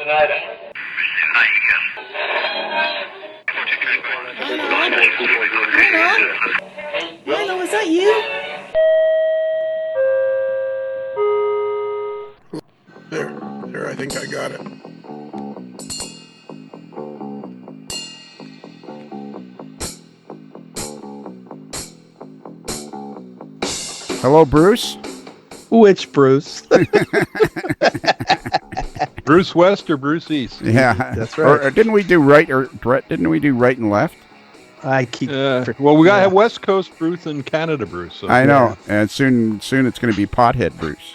Milo, is that you? There, I think I got it. Hello, Bruce. Which Bruce? Bruce West or Bruce East? Yeah, that's right. Or didn't we do right? Or Brett? Didn't we do right and left? I keep. Well, we gotta have West Coast Bruce and Canada Bruce. So. I know, and soon it's going to be Pothead Bruce.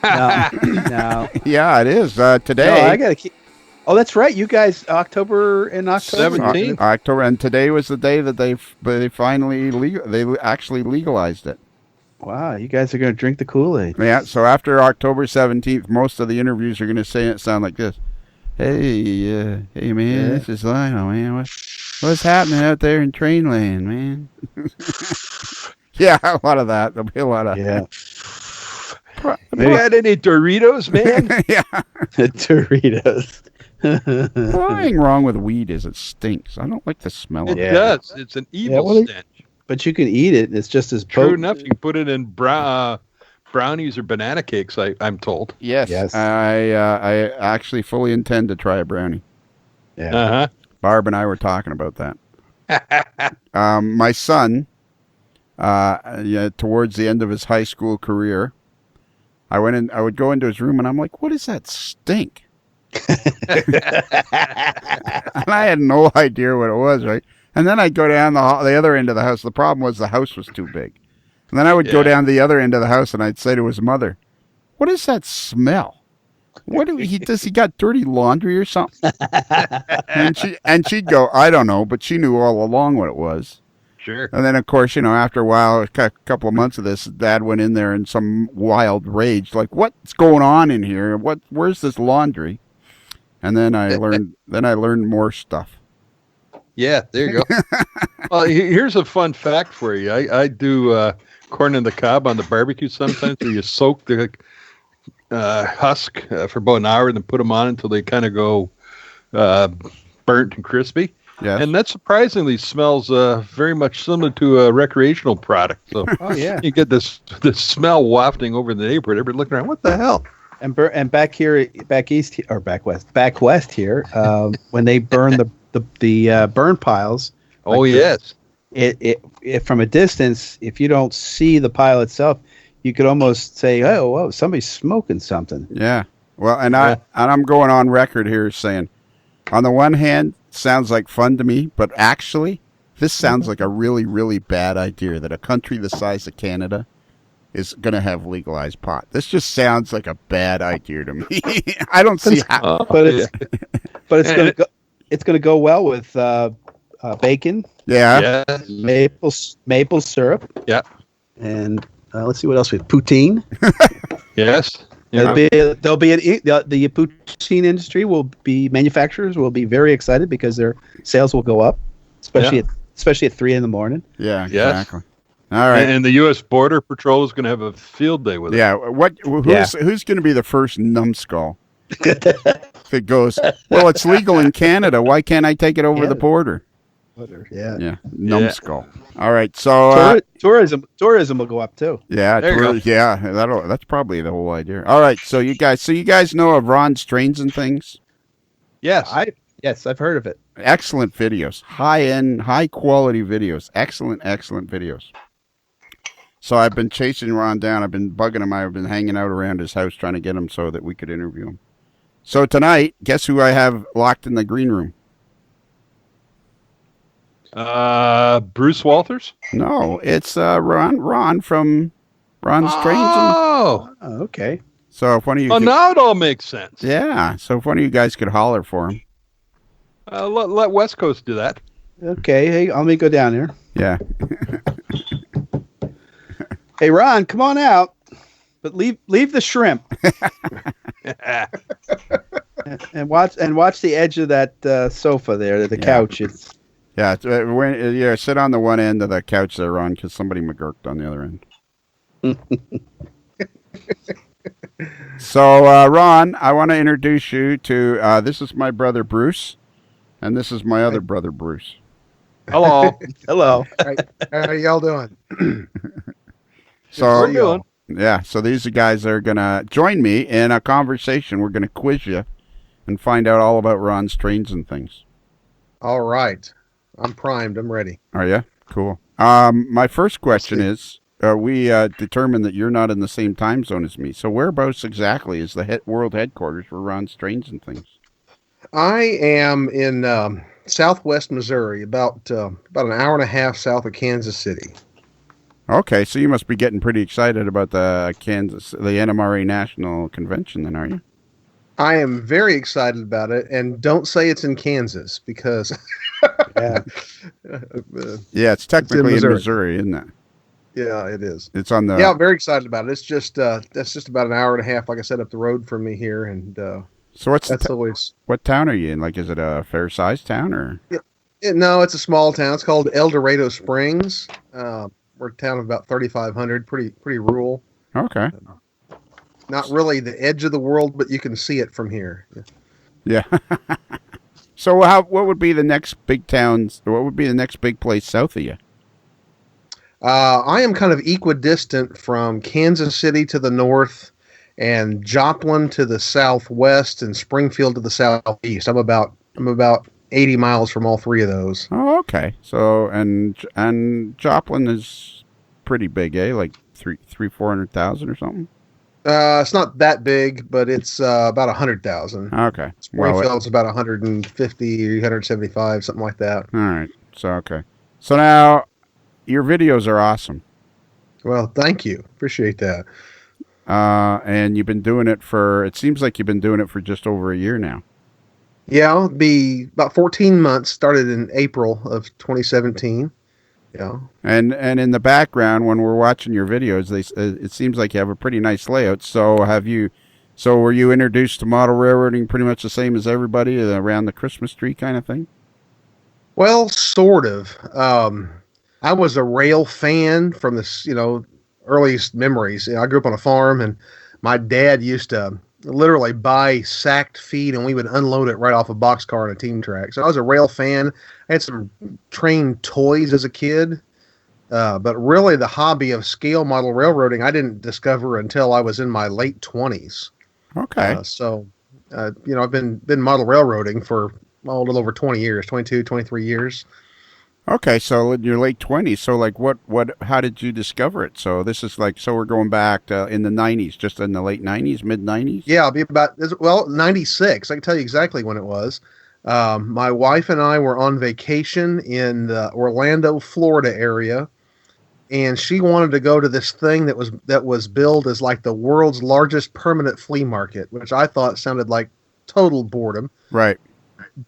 No. Yeah, it is today. No, I gotta keep. Oh, that's right. You guys, October 17th. October, and today was the day that they finally they actually legalized it. Wow, you guys are gonna drink the Kool-Aid. Yeah. So after October 17th, most of the interviews are going to sound like this. Hey, man, this is Lionel, man. What's happening out there in Train Land, man? Yeah, a lot of that. There'll be a lot of Maybe had any Doritos, man? Yeah, Doritos. the only thing wrong with weed is it stinks. I don't like the smell of It it. does. It's an evil stench. But you can eat it. It's just as True potent. enough, you can put it in brownies or banana cakes. I'm told. Yes. I actually fully intend to try a brownie. Yeah. Barb and I were talking about that. My son, towards the end of his high school career, I would go into his room and I'm like, what is that stink? And I had no idea what it was, right? And then I'd go down the other end of the house. The problem was the house was too big. And then I would go down the other end of the house and I'd say to his mother, what is that smell? Does he got dirty laundry or something? and she'd go, I don't know, but she knew all along what it was. Sure. And then, of course, after a while, a couple of months of this, Dad went in there in some wild rage, like, what's going on in here? Where's this laundry? And then I learned more stuff. Yeah, there you go. Well, here's a fun fact for you. I do corn on the cob on the barbecue sometimes, where you soak the husk for about an hour and then put them on until they kind of go burnt and crispy. Yes. And that surprisingly smells very much similar to a recreational product. So you get this smell wafting over the neighborhood. Everybody looking around, what the hell? And back west here, when they burn the burn piles. Oh, yes. It from a distance, if you don't see the pile itself, you could almost say, "Oh, whoa, somebody's smoking something." Yeah. Well, I'm going on record here saying, on the one hand, sounds like fun to me, but actually, this sounds like a really, really bad idea that a country the size of Canada is going to have legalized pot. This just sounds like a bad idea to me. I don't see how. But it's going to go well with bacon. Yeah. Maple syrup. Yeah. And let's see what else we have. Poutine. Yes. The poutine industry manufacturers will be very excited because their sales will go up, especially at 3 a.m. Yeah, Yes. exactly. All right. And the U.S. Border Patrol is going to have a field day with it. Yeah. Who's going to be the first numbskull that goes, well, it's legal in Canada. Why can't I take it over the border? Yeah. Numbskull. All right. So tourism will go up too. Yeah. That's probably the whole idea. All right. So you guys know of Ron's Trains and Things? Yes. I've heard of it. Excellent videos. High-end, high-quality videos. Excellent videos. So I've been chasing Ron down. I've been bugging him. I've been hanging out around his house trying to get him so that we could interview him. So tonight, guess who I have locked in the green room? Bruce Walters? No, it's Ron from Ron's Trains. Oh, okay. So if one of you now it all makes sense. Yeah, so if one of you guys could holler for him. Let West Coast do that. Okay, hey, let me go down here. Yeah. Hey, Ron, come on out, but leave the shrimp. and watch the edge of that sofa there, the couch. It's sit on the one end of the couch there, Ron, because somebody McGurked on the other end. So, Ron, I want to introduce you to this is my brother Bruce, and this is my other brother Bruce. Hello. Hello. How y'all doing? So, We're doing. yeah, so these are guys that are going to join me in a conversation. We're going to quiz you and find out all about Ron's trains and things. All right. I'm primed. I'm ready. Are you? Cool. My first question is, we determined that you're not in the same time zone as me. So whereabouts exactly is the world headquarters for Ron's trains and things? I am in southwest Missouri, about an hour and a half south of Kansas City. Okay, so you must be getting pretty excited about the NMRA National Convention then, are you? I am very excited about it, and don't say it's in Kansas because Yeah. Yeah, it's technically in Missouri. Missouri, isn't it? Yeah, it is. It's on the... Yeah, I'm very excited about it. It's just that's just about an hour and a half, like I said, up the road from me here, and So what's that's always. what town are you in? Like, is it a fair-sized town or? No, it's a small town. It's called Dorado Springs. We're a town of about 3,500, pretty rural. Okay. Not really the edge of the world, but you can see it from here. Yeah. So what would be the next big towns? What would be the next big place south of you? I am kind of equidistant from Kansas City to the north and Joplin to the southwest and Springfield to the southeast. I'm about 80 miles from all three of those. Oh, okay. So and Joplin is pretty big, eh? Like 400,000 or something. It's not that big, but it's about 100,000. Okay. Springfield's about 150, 175, something like that. All right. So okay. So now your videos are awesome. Well, thank you. Appreciate that. And you've been doing it it seems like you've been doing it for just over a year now. Yeah, I'll be about 14 months. Started in April of 2017. Yeah. And in the background, when we're watching your videos, it seems like you have a pretty nice layout. So were you introduced to model railroading pretty much the same as everybody around the Christmas tree kind of thing? Well, sort of. I was a rail fan from the earliest memories. I grew up on a farm, and my dad used to literally buy sacked feed, and we would unload it right off a boxcar on a team track. So I was a rail fan. I had some train toys as a kid, but really the hobby of scale model railroading I didn't discover until I was in my late 20s. Okay. I've been model railroading for a little over 20 years, 22, 23 years. Okay, so in your late 20s, so like how did you discover it? So this is we're going back to in the 90s, just in the late 90s, mid 90s? Yeah, I'll be about 96. I can tell you exactly when it was. My wife and I were on vacation in the Orlando, Florida area, and she wanted to go to this thing that was billed as like the world's largest permanent flea market, which I thought sounded like total boredom. Right.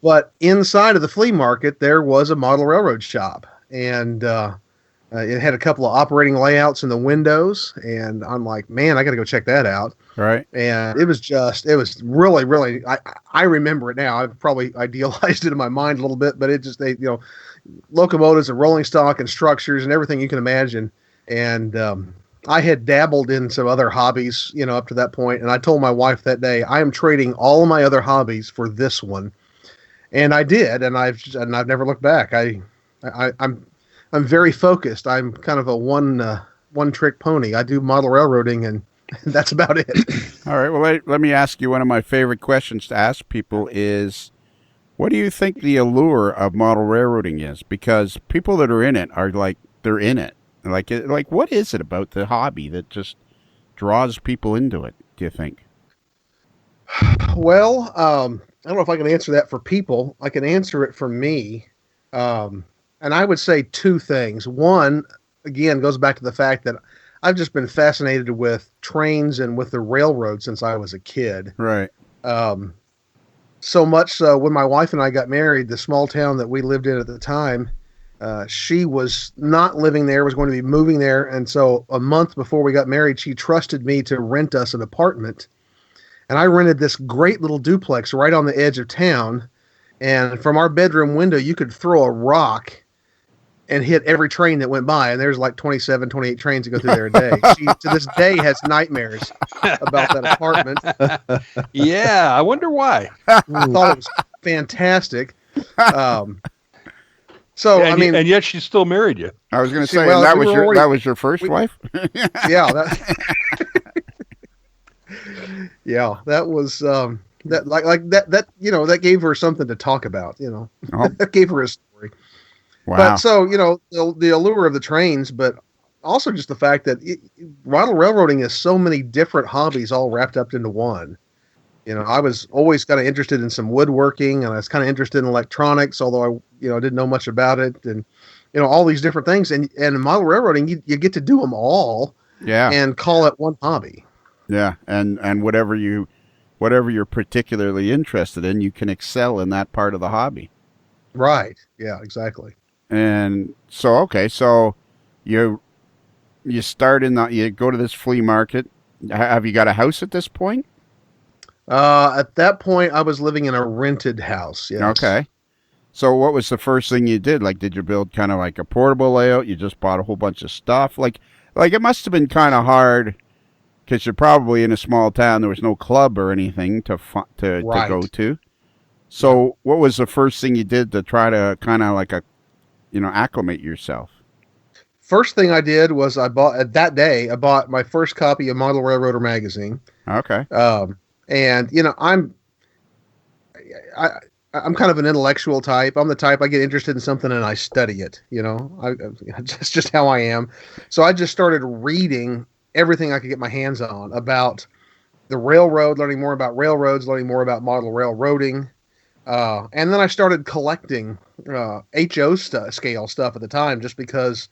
But inside of the flea market, there was a model railroad shop, and it had a couple of operating layouts in the windows, and I'm like, man, I got to go check that out. Right. And it was really, really, I remember it now. I've probably idealized it in my mind a little bit, but locomotives and rolling stock and structures and everything you can imagine. And I had dabbled in some other hobbies, up to that point. And I told my wife that day, I am trading all of my other hobbies for this one. And I did, and I've never looked back. I'm very focused. I'm kind of a one trick pony. I do model railroading, and that's about it. All right. Well, let me ask you one of my favorite questions to ask people is, what do you think the allure of model railroading is? Because people that are in it are like they're in it. Like what is it about the hobby that just draws people into it? Do you think? Well, I don't know if I can answer that for people. I can answer it for me. And I would say two things. One, again, goes back to the fact that I've just been fascinated with trains and with the railroad since I was a kid. Right. So much so when my wife and I got married, the small town that we lived in at the time, she was not living there, was going to be moving there. And so a month before we got married, she trusted me to rent us an apartment. And I rented this great little duplex right on the edge of town. And from our bedroom window, you could throw a rock and hit every train that went by. And there's like 27, 28 trains that go through there a day. She, to this day, has nightmares about that apartment. Yeah, I wonder why. I thought it was fantastic. So and, I mean, and yet she still married you. I was going to See, say, well, that we was were already- that was your first wife? yeah, that was that like that that gave her something to talk about. Oh. That gave her a story. Wow. But so the allure of the trains, but also just the fact that model railroading is so many different hobbies all wrapped up into one. I was always kind of interested in some woodworking, and I was kind of interested in electronics, although I didn't know much about it, and all these different things. And in model railroading, you get to do them all, Yeah. and call it one hobby. Yeah, and whatever you're particularly interested in, you can excel in that part of the hobby. Right. Yeah. Exactly. And so, okay, so you start you go to this flea market. Have you got a house at this point? At that point, I was living in a rented house. Yes. Okay. So what was the first thing you did? Like, did you build kind of like a portable layout? You just bought a whole bunch of stuff? Like it must have been kind of hard because you're probably in a small town. There was no club or anything to Right. go to. So what was the first thing you did to try to kind of like acclimate yourself? First thing I did was I bought my first copy of Model Railroader magazine. Okay. And I'm kind of an intellectual type. I'm the type I get interested in something and I study it. That's just how I am. So I just started reading everything I could get my hands on about the railroad, learning more about railroads, learning more about model railroading. And then I started collecting HO scale stuff at the time, just because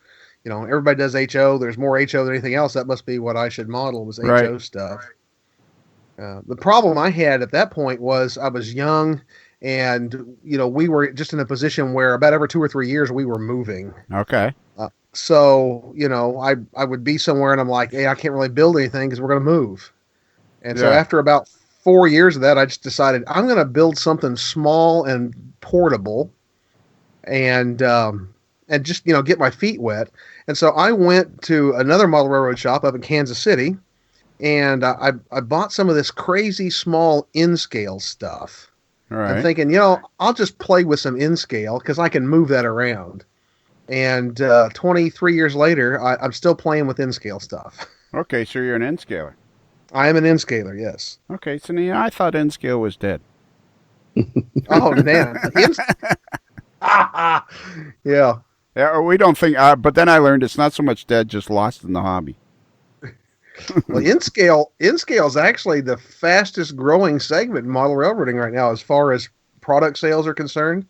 everybody does HO. There's more HO than anything else. That must be what I should model, was Right. HO stuff. The problem I had at that point was I was young, and we were just in a position where about every 2 or 3 years we were moving. Okay. So I would be somewhere and I'm like, hey, I can't really build anything because we're going to move. And so Yeah. after about 4 years of that, I just decided I'm going to build something small and portable, and just get my feet wet. And so I went to another model railroad shop up in Kansas City, and I bought some of this crazy small N-scale stuff. All right. I'm thinking, I'll just play with some N-scale because I can move that around. And 23 years later, I'm still playing with N-scale stuff. Okay, so you're an N-scaler. I am an N-scaler, yes. Okay, so I thought N-scale was dead. Oh, man. Yeah. Yeah, we don't think, but then I learned it's not so much dead, just lost in the hobby. Well, N-scale is actually the fastest growing segment in model railroading right now as far as product sales are concerned.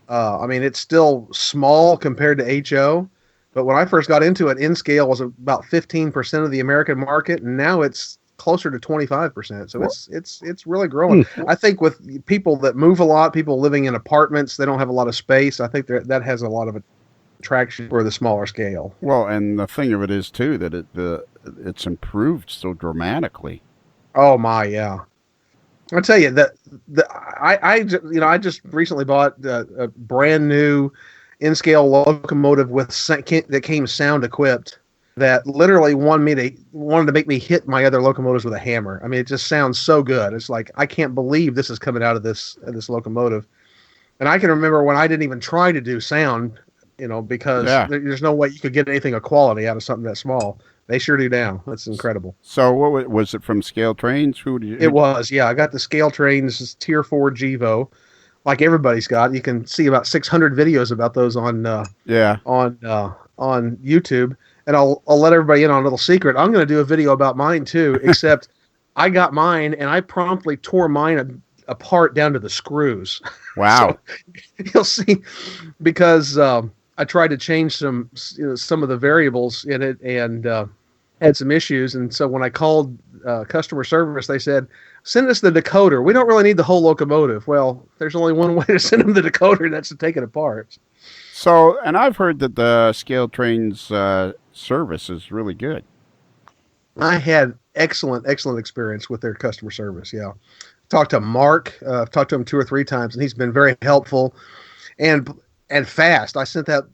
I mean, it's still small compared to HO, but when I first got into it, N-scale was about 15% of the American market, and now it's closer to 25%. So it's really growing. I think with people that move a lot, people living in apartments, they don't have a lot of space. I think that has a lot of attraction for the smaller scale. Well, and the thing of it is too that it's improved so dramatically. Oh my, yeah. I'll tell you that I just recently bought a brand new N-scale locomotive that came sound equipped, that literally wanted to make me hit my other locomotives with a hammer. I mean, it just sounds so good. It's like, I can't believe this is coming out of this locomotive. And I can remember when I didn't even try to do sound, because there's no way you could get anything of quality out of something that small. They sure do now. That's incredible. So what was it from Scale Trains? It was, yeah. I got the Scale Trains Tier 4 GEVO, like everybody's got. You can see about 600 videos about those on YouTube. And I'll let everybody in on a little secret. I'm going to do a video about mine too, except I got mine and I promptly tore mine apart down to the screws. Wow. So you'll see, because I tried to change some of the variables in it and had some issues. And so when I called customer service, they said, send us the decoder. We don't really need the whole locomotive. Well, there's only one way to send them the decoder, and that's to take it apart. So, and I've heard that the Scale Trains service is really good. I had excellent experience with their customer service. Yeah. Talked to Mark. I've talked to him 2 or 3 times, and he's been very helpful. And and fast. I sent that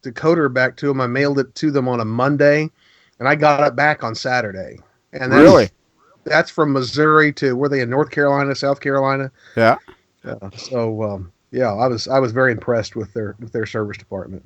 decoder back to them. I mailed it to them on a Monday, and I got it back on Saturday. And Really? That's from Missouri to, were they in North Carolina, South Carolina? Yeah. Yeah, I was very impressed with their service department.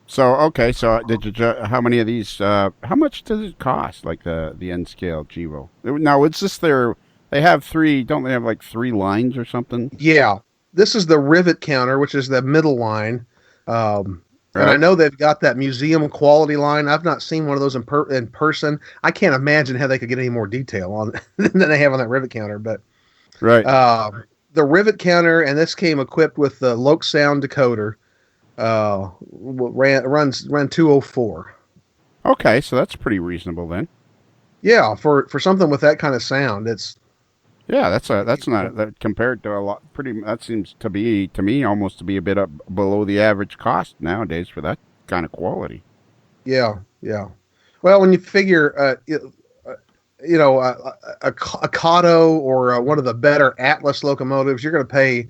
So okay, so did you? How many of these? How much does it cost? Like the N scale Chivo? Now it's just they have three. Don't they have like three lines or something? Yeah, this is the rivet counter, which is the middle line. Right. And I know they've got that museum quality line. I've not seen one of those in person. I can't imagine how they could get any more detail on than they have on that rivet counter. But Right. the rivet counter, and this came equipped with the Loc Sound decoder. Ran 204. Okay, so that's pretty reasonable then. Yeah, for something with that kind of sound, it's that's not that compared to a lot. That seems to be to me almost to be a bit up below the average cost nowadays for that kind of quality. Yeah. Well, when you figure, a Kato or one of the better Atlas locomotives, you're going to pay,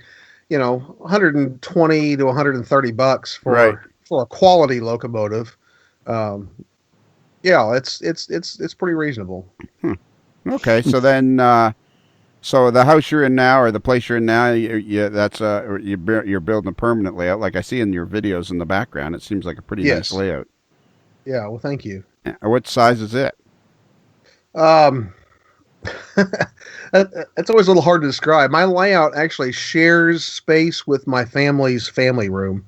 $120 to $130 for a quality locomotive. It's pretty reasonable. Okay, so then, so the house you're in now, or the place you're in now, that's you're building a permanent layout, like I see in your videos in the background. It seems like a pretty nice layout. Yeah, well, thank you. What size is it? That's always a little hard to describe. My layout actually shares space with my family's family room.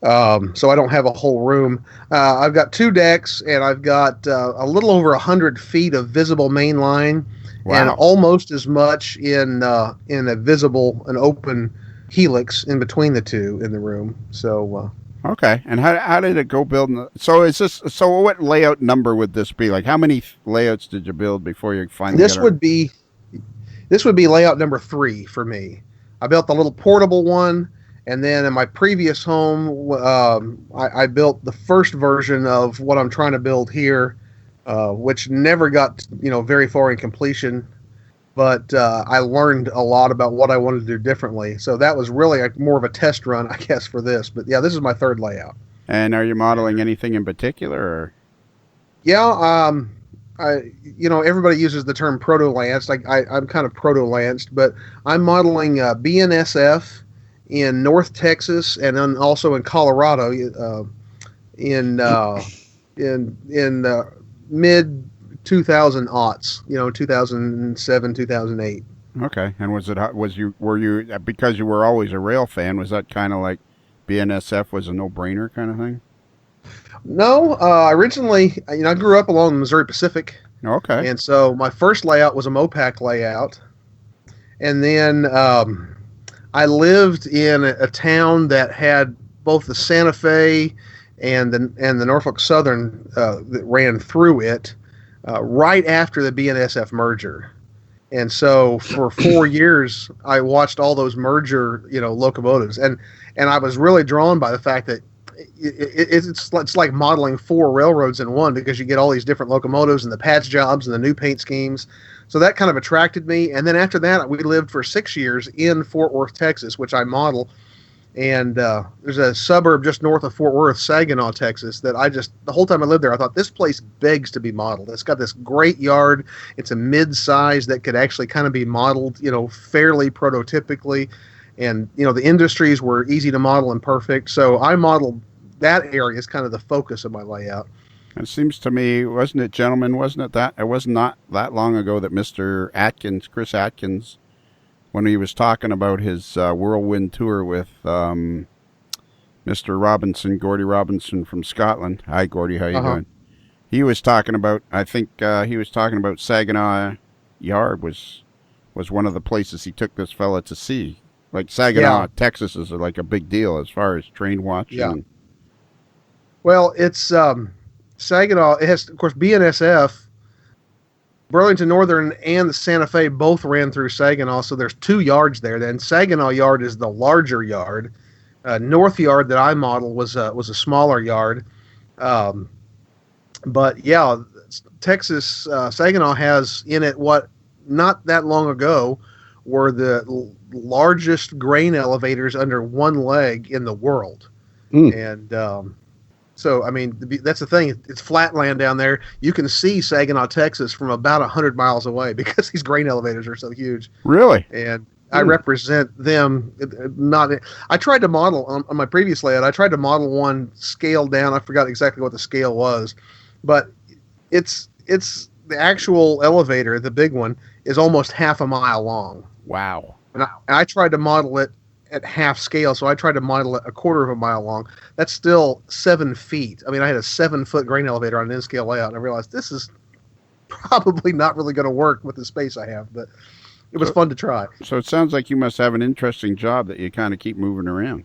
So I don't have a whole room. I've got 2 decks, and I've got a little over 100 feet of visible main line, and almost as much in a visible, an open helix in between the two in the room. So okay, and how did it go building? So what layout number would this be? Like, how many layouts did you build before you finally? This would be layout number 3 for me. I built the little portable one. And then in my previous home, I built the first version of what I'm trying to build here, which never got very far in completion. But I learned a lot about what I wanted to do differently. So that was really more of a test run, I guess, for this. But yeah, this is my 3rd layout. And are you modeling anything in particular? Or? Yeah, everybody uses the term proto-lanced. I'm kind of proto-lanced, but I'm modeling BNSF in North Texas, and then also in Colorado, in mid 2000s, 2007, 2008. Okay, and were you because you were always a rail fan? Was that kind of like BNSF was a no-brainer kind of thing? No, originally, I grew up along the Missouri Pacific. Okay, and so my first layout was a Mopac layout, and then I lived in a town that had both the Santa Fe and the Norfolk Southern that ran through it right after the BNSF merger. And so for 4 years, I watched all those merger, locomotives, and I was really drawn by the fact that it's like modeling 4 railroads in one, because you get all these different locomotives and the patch jobs and the new paint schemes. So that kind of attracted me. And then after that, we lived for 6 years in Fort Worth, Texas, which I model. And there's a suburb just north of Fort Worth, Saginaw, Texas, that the whole time I lived there, I thought this place begs to be modeled. It's got this great yard. It's a mid-size that could actually kind of be modeled, fairly prototypically. And, the industries were easy to model and perfect. So I modeled that area as kind of the focus of my layout. It seems to me, wasn't it not that long ago that Mr. Chris Atkins, when he was talking about his whirlwind tour with Mr. Robinson, Gordy Robinson from Scotland. Hi, Gordy, how you doing? He was talking about, Saginaw Yard was one of the places he took this fella to see. Like Saginaw, Texas is like a big deal as far as train watching. Yeah. Well, it's Saginaw. It has, of course, BNSF, Burlington Northern, and the Santa Fe both ran through Saginaw. So there's 2 yards there. Then Saginaw Yard is the larger yard. North Yard that I modeled was a smaller yard. But yeah, Texas, Saginaw has in it what not that long ago were the largest grain elevators under one leg in the world. And so, I mean, that's the thing. It's flat land down there. You can see Saginaw, Texas from about 100 miles away because these grain elevators are so huge. Really? And I represent them. I tried to model on my previous layout. I tried to model one scaled down. I forgot exactly what the scale was, but it's the actual elevator, the big one, is almost half a mile long. Wow. And I tried to model it at half scale, so I tried to model it a quarter of a mile long. That's still 7 feet. I mean, I had a 7-foot grain elevator on an in-scale layout, and I realized this is probably not really going to work with the space I have, but it was fun to try. So it sounds like you must have an interesting job that you kind of keep moving around.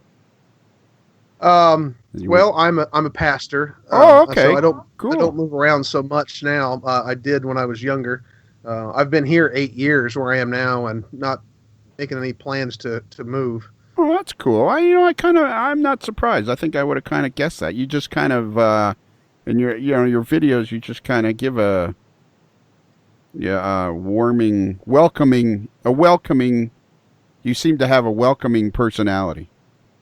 Well, I'm a pastor. Oh, okay. So I don't move around so much now. I did when I was younger. I've been here 8 years where I am now, and not making any plans to move. Oh, that's cool. I'm not surprised. I think I would have kind of guessed that. You just kind of in your videos, you just kind of give a welcoming. You seem to have a welcoming personality.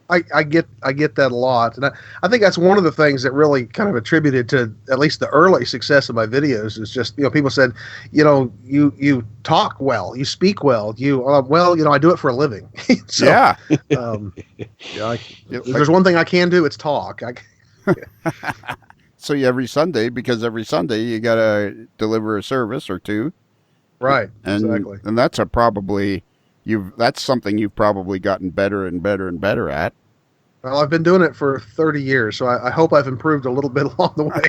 I get that a lot, and I think that's one of the things that really kind of attributed to at least the early success of my videos is just people said, you talk well, you speak well, I do it for a living. So, yeah. There's one thing I can do, it's talk. So every Sunday you gotta deliver a service or two, right? And, exactly. And that's that's something you've probably gotten better and better and better at. Well, I've been doing it for 30 years, so I hope I've improved a little bit along the way.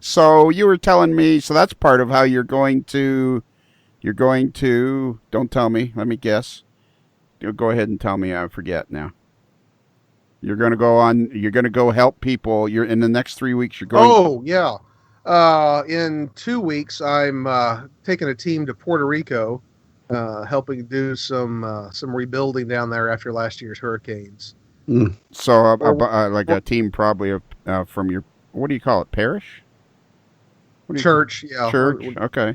So you were telling me, so that's part of how you're going to, don't tell me, let me guess. Go ahead and tell me, I forget now. You're going to go help people. You're in the next 3 weeks, you're going. Oh, yeah. In 2 weeks, I'm taking a team to Puerto Rico, helping do some rebuilding down there after last year's hurricanes. So like a team probably from your, what do you call it, parish? Church, yeah. Church, okay.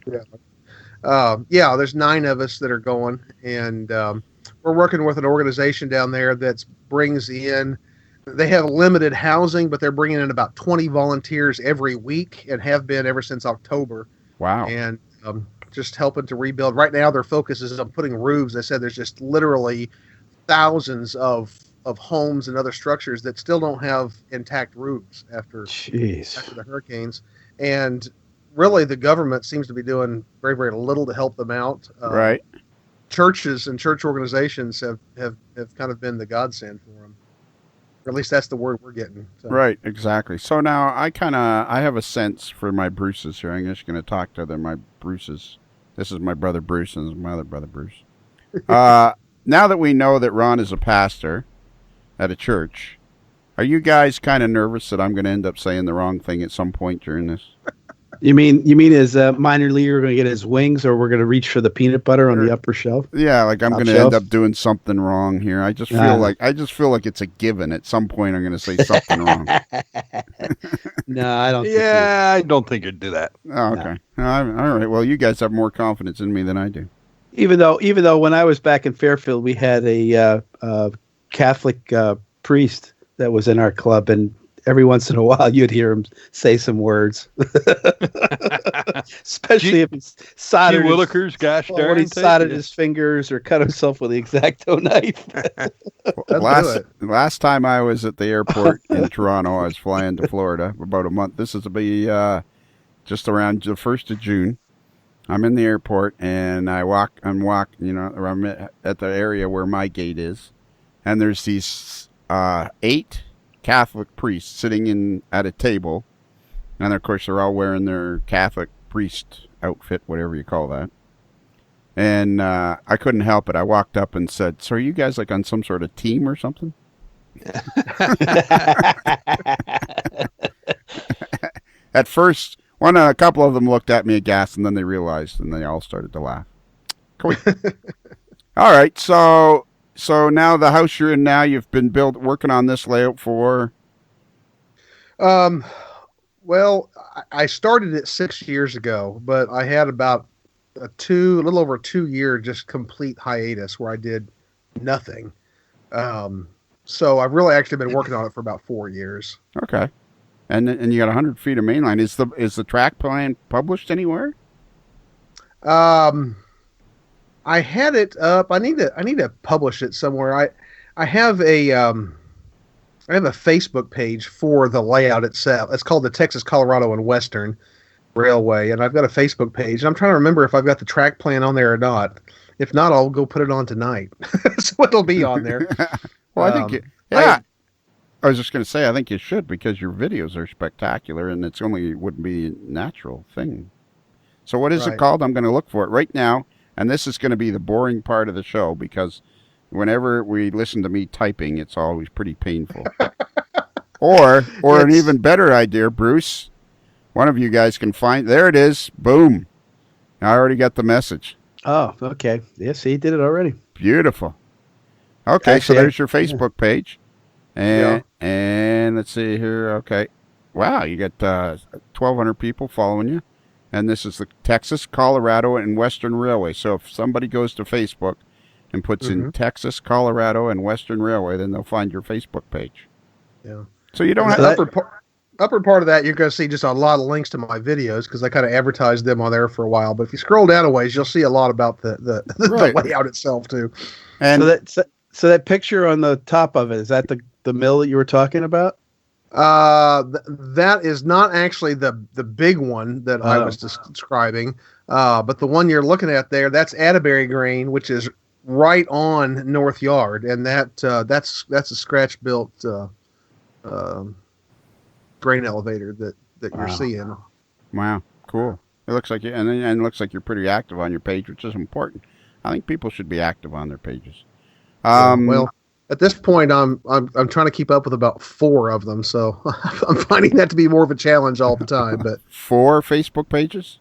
Yeah, there's 9 of us that are going, and we're working with an organization down there that brings in, they have limited housing, but they're bringing in about 20 volunteers every week and have been ever since October. Wow. And just helping to rebuild. Right now, their focus is on putting roofs. They said there's just literally thousands of homes and other structures that still don't have intact roofs after the hurricanes. And really, the government seems to be doing very, very little to help them out. Right. Churches and church organizations have kind of been the godsend for them. Or at least that's the word we're getting. So. Right, exactly. So now I have a sense for my Bruces here. I'm just going to talk to my Bruces. This is my brother Bruce, and this is my other brother Bruce. Now that we know that Ron is a pastor at a church, are you guys kind of nervous that I'm going to end up saying the wrong thing at some point during this? You mean as a minor leaguer going to get his wings, or we're going to reach for the peanut butter on the upper shelf? Yeah, like I'm going to end up doing something wrong here. I just feel like it's a given. At some point, I'm going to say something wrong. No, I don't. I don't think you'd do that. Oh, okay. No. All right. Well, you guys have more confidence in me than I do. Even though when I was back in Fairfield, we had a Catholic priest that was in our club, and every once in a while, you'd hear him say some words, especially if he's soldered his fingers or cut himself with the X-Acto knife. Last time I was at the airport in Toronto, I was flying to Florida for about a month. This is to be just around the 1st of June. I'm in the airport and I'm I'm at the area where my gate is, and there's these 8 Catholic priests sitting at a table, and of course they're all wearing their Catholic priest outfit, whatever you call that. And I couldn't help it. I walked up and said, "So are you guys like on some sort of team or something?" At first, a couple of them looked at me aghast, and then they realized, and they all started to laugh. Cool. All right, so now the house you're in now, you've been working on this layout for? Well, I started it 6 years ago, but I had about little over 2 year just complete hiatus where I did nothing. So I've really actually been working on it for about 4 years. Okay. And you got 100 feet of mainline. Is the track plan published anywhere? I had it up. I need to publish it somewhere. I have a Facebook page for the layout itself. It's called the Texas, Colorado, and Western Railway, and I've got a Facebook page. And I'm trying to remember if I've got the track plan on there or not. If not, I'll go put it on tonight, so it'll be on there. Well, I think I was just going to say I think you should because your videos are spectacular, and it wouldn't be a natural thing. So what is it called? I'm going to look for it right now, and this is going to be the boring part of the show because whenever we listen to me typing, it's always pretty painful. or an even better idea, Bruce. One of you guys can find. There it is. Boom. I already got the message. Oh, okay. Yes, he did it already. Beautiful. Okay, Actually, so there's your Facebook page. And let's see here. Okay. Wow, you got 1,200 people following you. And this is the Texas, Colorado, and Western Railway. So if somebody goes to Facebook and puts in Texas, Colorado, and Western Railway, then they'll find your Facebook page. Yeah. So you don't have upper part of that, you're going to see just a lot of links to my videos because I kind of advertised them on there for a while. But if you scroll down a ways, you'll see a lot about the layout itself too. And so that picture on the top of it, is that the mill that you were talking about? That is not actually the big one that I was describing. But the one you're looking at there, that's Atterbury Grain, which is right on North Yard, and that's a scratch built grain elevator that you're seeing. Wow, cool. It looks like and it looks like you're pretty active on your page, which is important. I think people should be active on their pages. Well, at this point, I'm trying to keep up with about 4 of them, so I'm finding that to be more of a challenge all the time. But 4 Facebook pages?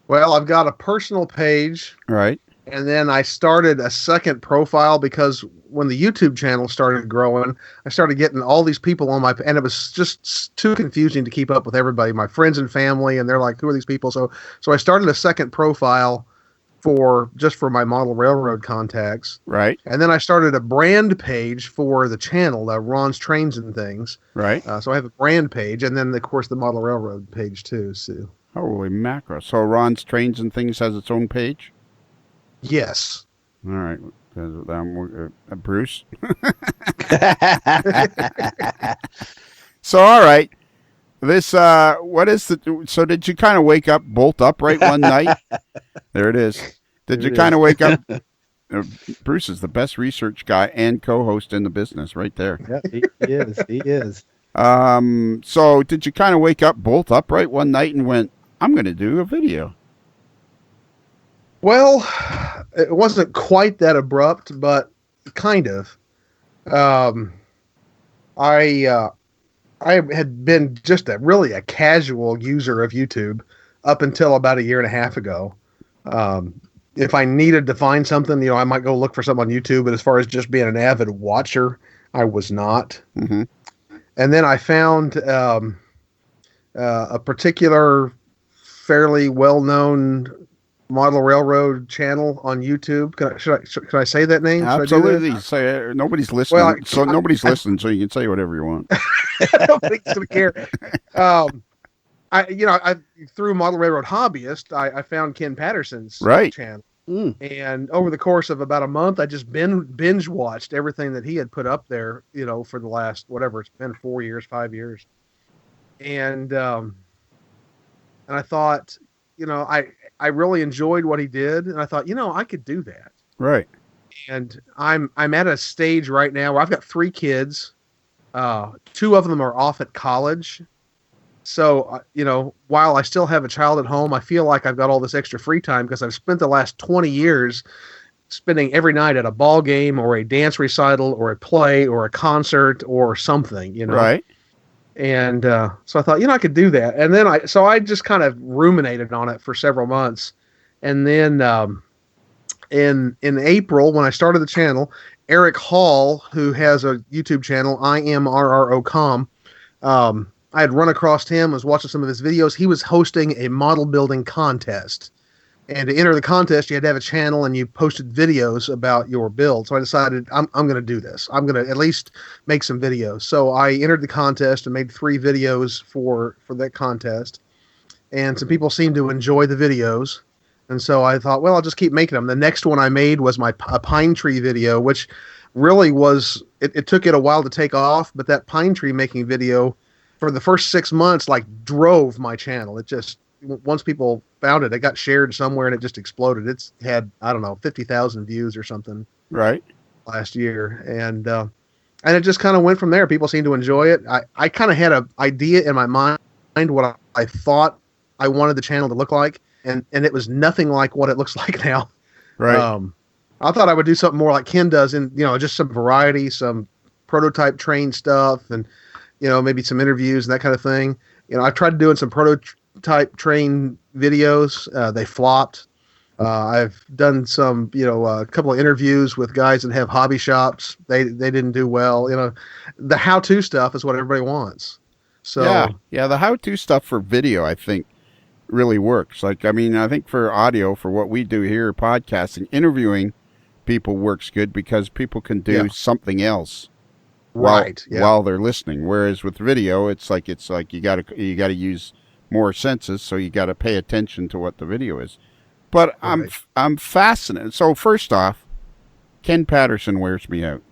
Well, I've got a personal page, right, and then I started a second profile because when the YouTube channel started growing, I started getting all these people on and it was just too confusing to keep up with everybody, my friends and family, and they're like, "Who are these people?" So I started a second profile for my model railroad contacts. Right. And then I started a brand page for the channel, Ron's Trains and Things. Right. So I have a brand page and then, of course, the model railroad page too. So. Holy mackerel. So Ron's Trains and Things has its own page? Yes. All right. Bruce? So, all right. This, so did you kind of wake up, bolt upright one night? There it is. Did you kind of wake up? Bruce is the best research guy and co-host in the business right there. Yeah, he is. So did you kind of wake up, bolt upright one night and went, I'm going to do a video? Well, it wasn't quite that abrupt, but kind of. I had been just a casual user of YouTube up until about a year and a half ago. If I needed to find something, I might go look for something on YouTube. But as far as just being an avid watcher, I was not. Mm-hmm. And then I found a particular fairly well-known model railroad channel on YouTube. Can I say that name? Absolutely. Say nobody's listening. Well, nobody's listening, so you can say whatever you want. Nobody's gonna care. I through Model Railroad Hobbyist, I found Ken Patterson's channel, and over the course of about a month, I just binge watched everything that he had put up there. For the last whatever it's been, 4 years, 5 years, and I thought, I really enjoyed what he did, and I thought, I could do that. Right. And I'm at a stage right now where I've got 3 kids. 2 of them are off at college. So, while I still have a child at home, I feel like I've got all this extra free time because I've spent the last 20 years spending every night at a ball game or a dance recital or a play or a concert or something, Right. And so I thought, I could do that. And then I just kind of ruminated on it for several months. And then in April, when I started the channel, Eric Hall, who has a YouTube channel, IMRRO.com, I had run across him, was watching some of his videos. He was hosting a model building contest. And to enter the contest, you had to have a channel and you posted videos about your build. So I decided I'm going to do this. I'm going to at least make some videos. So I entered the contest and made 3 videos for that contest. And some people seemed to enjoy the videos. And so I thought, well, I'll just keep making them. The next one I made was a pine tree video, which really was, it took it a while to take off, but that pine tree making video for the first 6 months, like, drove my channel. It just, once people found it, it got shared somewhere and it just exploded. It's had, I don't know, 50,000 views or something. Right. Last year. And it just kind of went from there. People seemed to enjoy it. I kind of had an idea in my mind what I thought I wanted the channel to look like. And it was nothing like what it looks like now. Right. I thought I would do something more like Ken does, and just some variety, some prototype train stuff, and maybe some interviews and that kind of thing. I tried doing some prototype train videos. They flopped. I've done some, a couple of interviews with guys that have hobby shops. They didn't do well. The how-to stuff is what everybody wants. So yeah, the how-to stuff for video, I think, really works. Like, I mean, I think for audio, for what we do here, podcasting, interviewing people works good because people can do something else while they're listening. Whereas with video, it's like you gotta use more senses, so you gotta pay attention to what the video is. But right. I'm fascinated. So first off, Ken Patterson wears me out.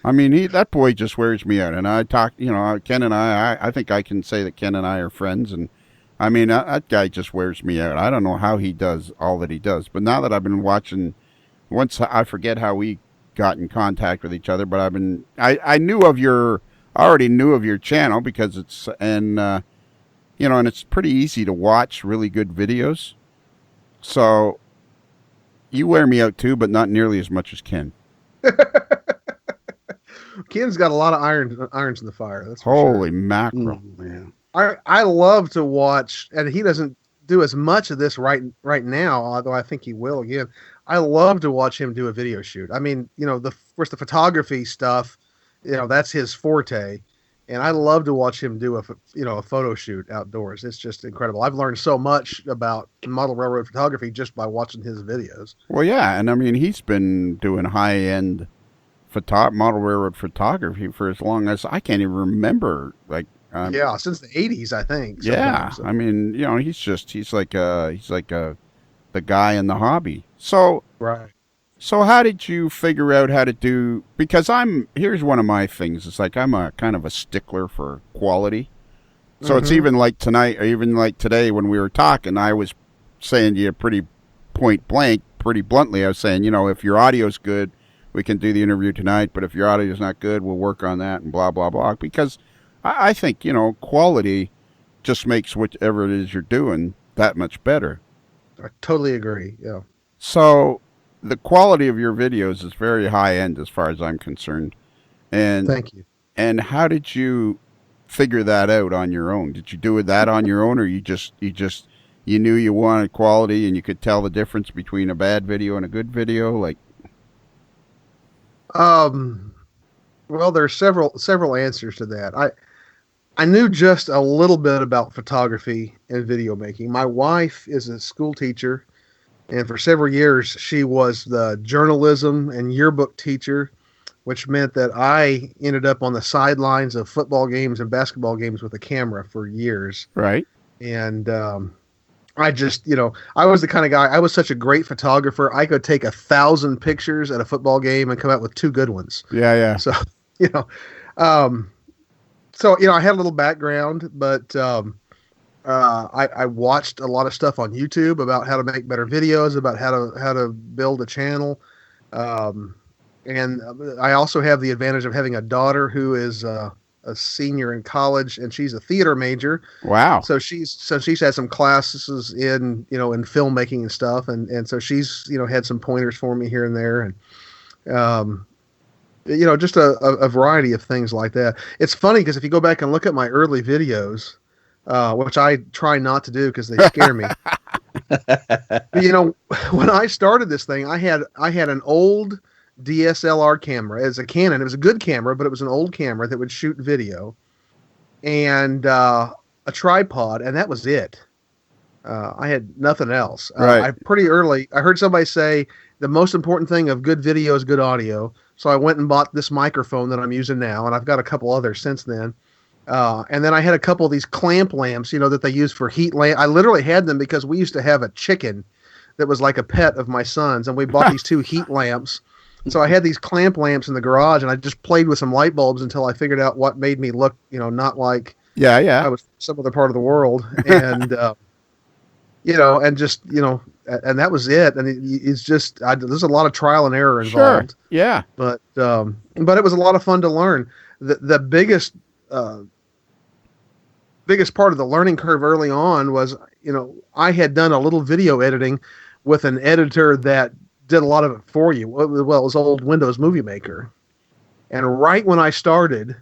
I mean, that boy just wears me out. And I talk, Ken and I think I can say that Ken and I are friends. And I mean, that guy just wears me out. I don't know how he does all that he does. But now that I've been watching, once I forget how we got in contact with each other, but I already knew of your channel because and it's pretty easy to watch really good videos. So you wear me out too, but not nearly as much as Ken. Ken's got a lot of irons in the fire. That's for Holy sure. Mackerel. Man. I love to watch, and he doesn't do as much of this right now, although I think he will again. I love to watch him do a video shoot. I mean, the photography stuff, that's his forte, and I love to watch him do a photo shoot outdoors. It's just incredible. I've learned so much about model railroad photography just by watching his videos. Well, yeah, and I mean, he's been doing high-end model railroad photography for as long as I can't even remember. Like, since the 80s, I think. Yeah, so. I mean, he's like the guy in the hobby. So right. So how did you figure out how to do? Because here's one of my things. It's like I'm a kind of a stickler for quality. So it's even like tonight, or even like today when we were talking, I was saying to you pretty point blank, pretty bluntly. I was saying, if your audio's good, we can do the interview tonight, but if your audio is not good, we'll work on that and blah, blah, blah. Because I think, quality just makes whatever it is you're doing that much better. I totally agree, yeah. So the quality of your videos is very high end as far as I'm concerned. And thank you. And how did you figure that out on your own? Did you do that on your own, or you knew you wanted quality and you could tell the difference between a bad video and a good video? Like, well, there's several answers to that. I knew just a little bit about photography and video making. My wife is a school teacher, and for several years she was the journalism and yearbook teacher, which meant that I ended up on the sidelines of football games and basketball games with a camera for years. Right. And I just, I was the kind of guy, I was such a great photographer. I could take 1,000 pictures at a football game and come out with 2 good ones. Yeah, yeah. So, I had a little background, but I watched a lot of stuff on YouTube about how to make better videos, about how to build a channel. And I also have the advantage of having a daughter who is a senior in college, and she's a theater major. Wow. So she's had some classes in filmmaking and stuff. And so she's, had some pointers for me here and there. And, just a variety of things like that. It's funny because if you go back and look at my early videos, which I try not to do because they scare me. But, when I started this thing, I had an old DSLR camera. As a Canon, it was a good camera, but it was an old camera that would shoot video. And a tripod, and that was it. I had nothing else. Right. I pretty early, I heard somebody say the most important thing of good video is good audio. So I went and bought this microphone that I'm using now, and I've got a couple others since then. And then I had a couple of these clamp lamps, that they use for heat lamp. I literally had them because we used to have a chicken that was like a pet of my son's, and we bought these 2 heat lamps. So I had these clamp lamps in the garage, and I just played with some light bulbs until I figured out what made me look, not like I was some other part of the world. And, and just, and that was it. And it's just, there's a lot of trial and error involved. Sure. Yeah. But it was a lot of fun to learn. The biggest part of the learning curve early on was, I had done a little video editing with an editor that did a lot of it for you. Well, it was old Windows Movie Maker. And right when I started,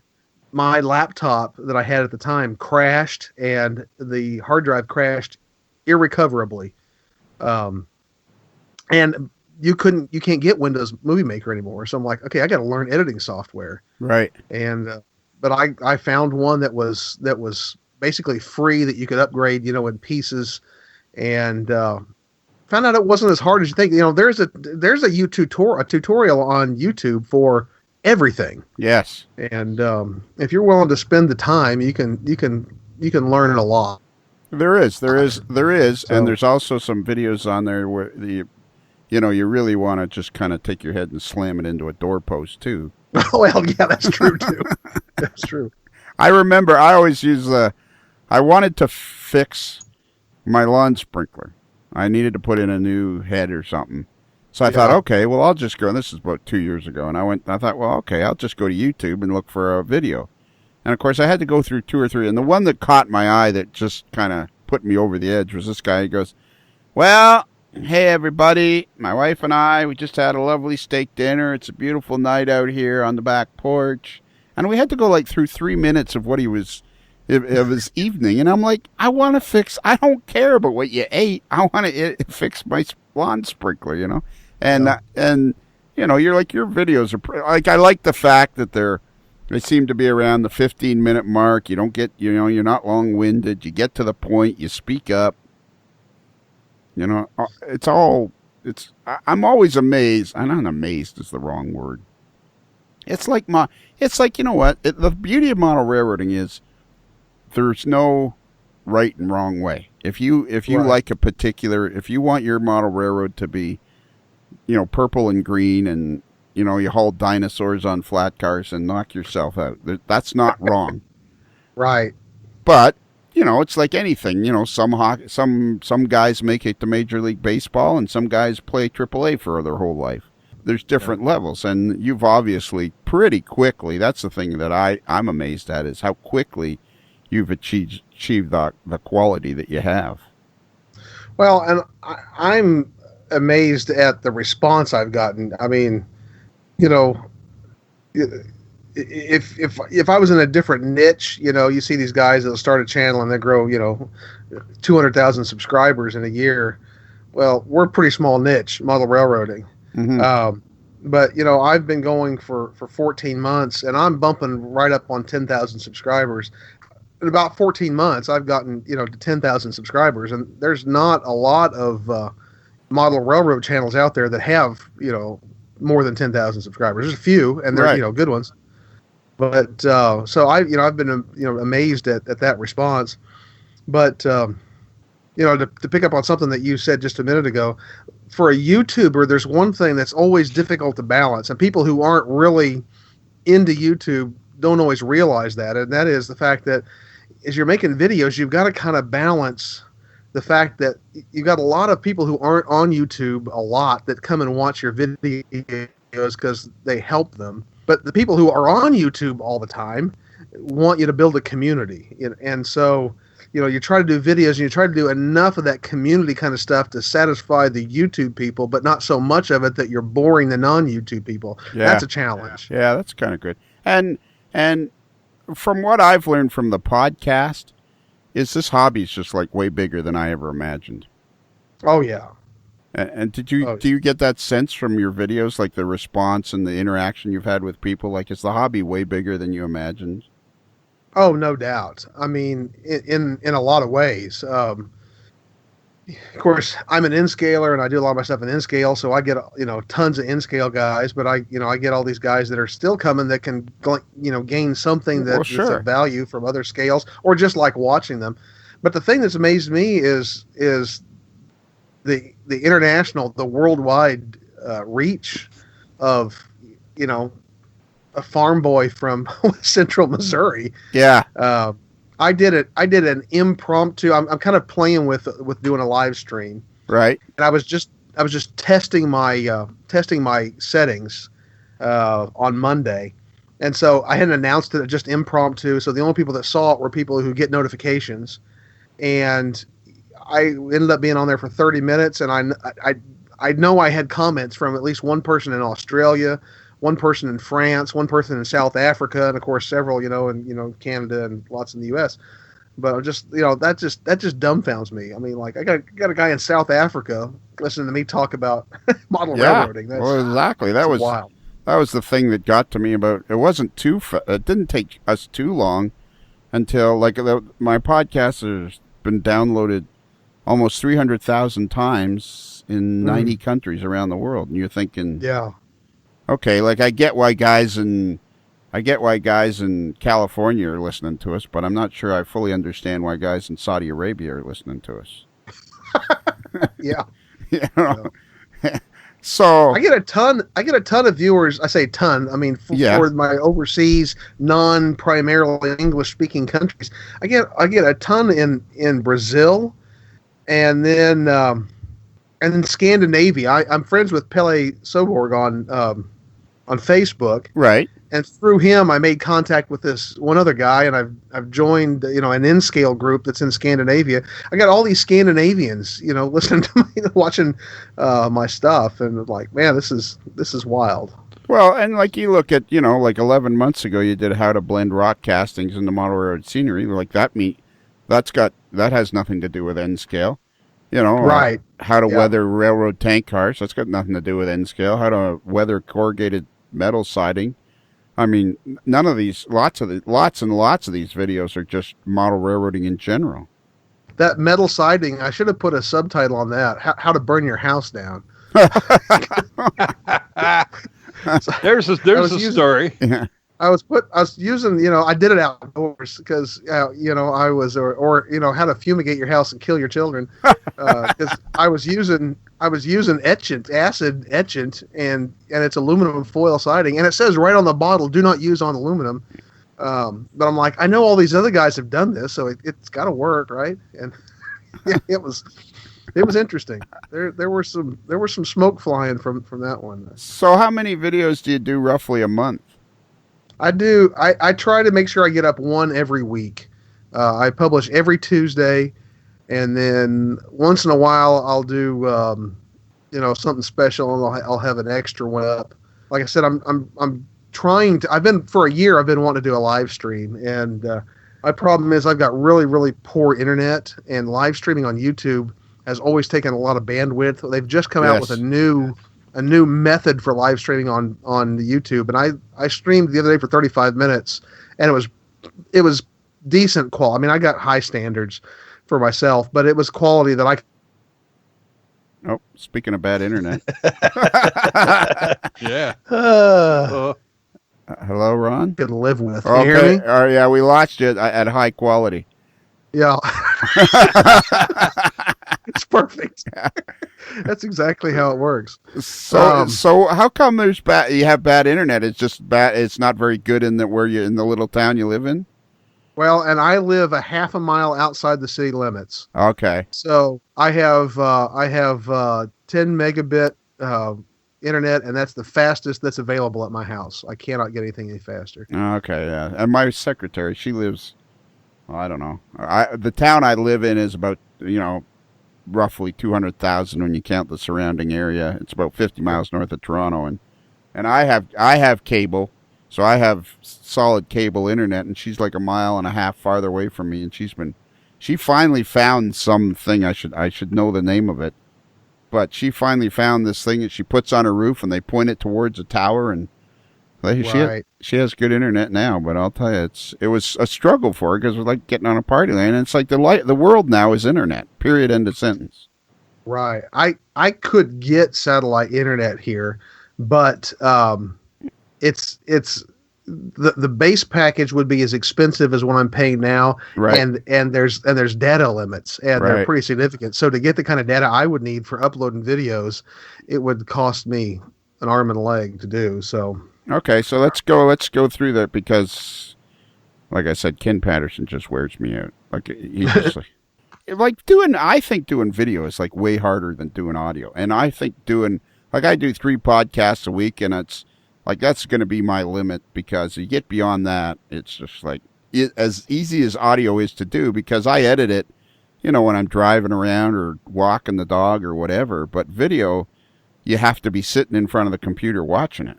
my laptop that I had at the time crashed, and the hard drive crashed irrecoverably. And you can't get Windows Movie Maker anymore. So I'm like, okay, I got to learn editing software. Right. And, but I found one that was basically free that you could upgrade, in pieces, and found out it wasn't as hard as you think. There's a tutorial on YouTube for everything. Yes. And if you're willing to spend the time, you can learn a lot. There is, So, and there's also some videos on there where you really want to just kind of take your head and slam it into a doorpost too. Well, yeah, that's true too. That's true. I remember I always use I wanted to fix my lawn sprinkler. I needed to put in a new head or something. So I thought, okay, well, I'll just go. And this is about 2 years ago. And I thought, well, okay, I'll just go to YouTube and look for a video. And of course, I had to go through 2 or 3. And the one that caught my eye that just kind of put me over the edge was this guy. He goes, well, hey, everybody, my wife and I, we just had a lovely steak dinner. It's a beautiful night out here on the back porch. And we had to go through 3 minutes of what he was, of his evening. And I'm like, I don't care about what you ate. I want to fix my lawn sprinkler, And, you're like, your videos are, I like the fact that they seem to be around the 15-minute mark. You don't get, you're not long-winded. You get to the point. You speak up. I'm always amazed. I'm not amazed is the wrong word. It's like, you know what? The beauty of model railroading is there's no right and wrong way. If you like if you want your model railroad to be, purple and green and, you haul dinosaurs on flat cars and knock yourself out, that's not wrong. Right. But, it's like anything, some guys make it to Major League Baseball and some guys play AAA for their whole life. There's different levels, and you've obviously pretty quickly, that's the thing that I'm amazed at, is how quickly you've achieved the quality that you have. Well, and I'm amazed at the response I've gotten. I mean, if I was in a different niche, you see these guys that'll start a channel and they grow, 200,000 subscribers in a year. Well, we're a pretty small niche, model railroading. Mm-hmm. But I've been going for 14 months, and I'm bumping right up on 10,000 subscribers. In about 14 months, I've gotten to 10,000 subscribers, and there's not a lot of model railroad channels out there that have more than 10,000 subscribers. There's a few, and they're right. Good ones. But so I've been amazed at that response. But to pick up on something that you said just a minute ago, for a YouTuber, there's one thing that's always difficult to balance, and people who aren't really into YouTube don't always realize that, and that is the fact that as you're making videos, you've got to kind of balance the fact that you've got a lot of people who aren't on YouTube a lot that come and watch your videos because they help them. But the people who are on YouTube all the time want you to build a community. And so, you try to do videos and you try to do enough of that community kind of stuff to satisfy the YouTube people, but not so much of it that you're boring the non-YouTube people. Yeah. That's a challenge. Yeah, that's kind of good. And from what I've learned from the podcast, is this hobby is just way bigger than I ever imagined. Oh yeah. And do you get that sense from your videos, like the response and the interaction you've had with people? Like, is the hobby way bigger than you imagined? Oh, no doubt. I mean, in a lot of ways. Of course, I'm an N-scaler, and I do a lot of my stuff in N-scale, so I get tons of N-scale guys. But I get all these guys that are still coming that can gain something Well, that's sure. of value from other scales, or just like watching them. But the thing that's amazed me is the international, the worldwide reach of a farm boy from central Missouri. Yeah. I did it. I did an impromptu. I'm kind of playing with doing a live stream, Right. and I was just testing my settings on Monday, and so I hadn't announced it, just impromptu. So the only people that saw it were people who get notifications, and I ended up being on there for 30 minutes, and I know I had comments from at least one person in Australia, one person in France, one person in South Africa, and of course several, in Canada and lots in the U.S. But just that just dumbfounds me. I mean, like I got a guy in South Africa listening to me talk about model railroading. That's, well, exactly. That was wild. That was the thing that got to me about it. Wasn't it didn't take us too long until my podcast has been downloaded almost 300,000 times in 90 countries around the world, and you're thinking, Yeah. okay, like I get why guys in California are listening to us, but I'm not sure I fully understand why guys in Saudi Arabia are listening to us. Yeah. You know? So I get a ton of viewers. I say ton. I mean, for my overseas, non-primarily English-speaking countries, I get a ton in Brazil, and then Scandinavia. I'm friends with Pele Soborg on Facebook, right. and through him, I made contact with this one other guy, and I've joined an N-scale group that's in Scandinavia. I got all these Scandinavians, listening to me, watching my stuff, and like, man, this is wild. Well, and like you look at, like 11 months ago, you did how to blend rock castings into model railroad scenery. Like that has nothing to do with N-scale. Right. How to weather railroad tank cars. That's got nothing to do with N-scale. How to weather corrugated metal siding. I mean, none of these, lots and lots of these videos are just model railroading in general. That metal siding, I should have put a subtitle on that. How to burn your house down. There's a story. Yeah. I was using, I did it outdoors because, I was, or how to fumigate your house and kill your children. Because I was using acid etchant, and it's aluminum foil siding, and it says right on the bottle, do not use on aluminum. But I'm like, I know all these other guys have done this, so it's got to work, right? And it was interesting. There were some smoke flying from that one. So how many videos do you do roughly a month? I do. I try to make sure I get up one every week. I publish every Tuesday, and then once in a while I'll do something special, and I'll have an extra one up. Like I said, I'm trying to. For a year I've been wanting to do a live stream, and my problem is I've got really, really poor internet, and live streaming on YouTube has always taken a lot of bandwidth. They've just come out with a new method for live streaming on YouTube, and I streamed the other day for 35 minutes, and it was decent quality. I mean, I got high standards for myself, but it was quality that I. Oh, speaking of bad internet. Yeah. Hello, Ron? Could live with. Okay. Can you hear me? Yeah, we lost you at high quality. Yeah. It's perfect. That's exactly how it works. So how come you have bad internet? It's just bad. It's not very good in the little town you live in. Well, and I live a half a mile outside the city limits. Okay. So I have 10 megabit internet, and that's the fastest that's available at my house. I cannot get anything any faster. Okay, yeah. And my secretary, she lives, I don't know. The town I live in is about, roughly 200,000 when you count the surrounding area. It's about 50 miles north of Toronto, and I have cable, so I have solid cable internet, and she's like a mile and a half farther away from me, and she finally found something. I should know the name of it, but she finally found this thing that she puts on her roof, and they point it towards a tower, and Like Right. she has good internet now, but I'll tell you, it was a struggle for her because it was like getting on a party lane. And it's like the world now is internet. Period. End of sentence. Right. I could get satellite internet here, but it's the base package would be as expensive as what I'm paying now, Right. and there's data limits, and they're Right. pretty significant. So to get the kind of data I would need for uploading videos, it would cost me an arm and a leg to do. So Okay, so let's go through that because, like I said, Ken Patterson just wears me out. Like he's just I think doing video is like way harder than doing audio, and I think I do 3 podcasts a week, and it's like that's going to be my limit because you get beyond that, it's just like as easy as audio is to do because I edit it, when I'm driving around or walking the dog or whatever. But video, you have to be sitting in front of the computer watching it.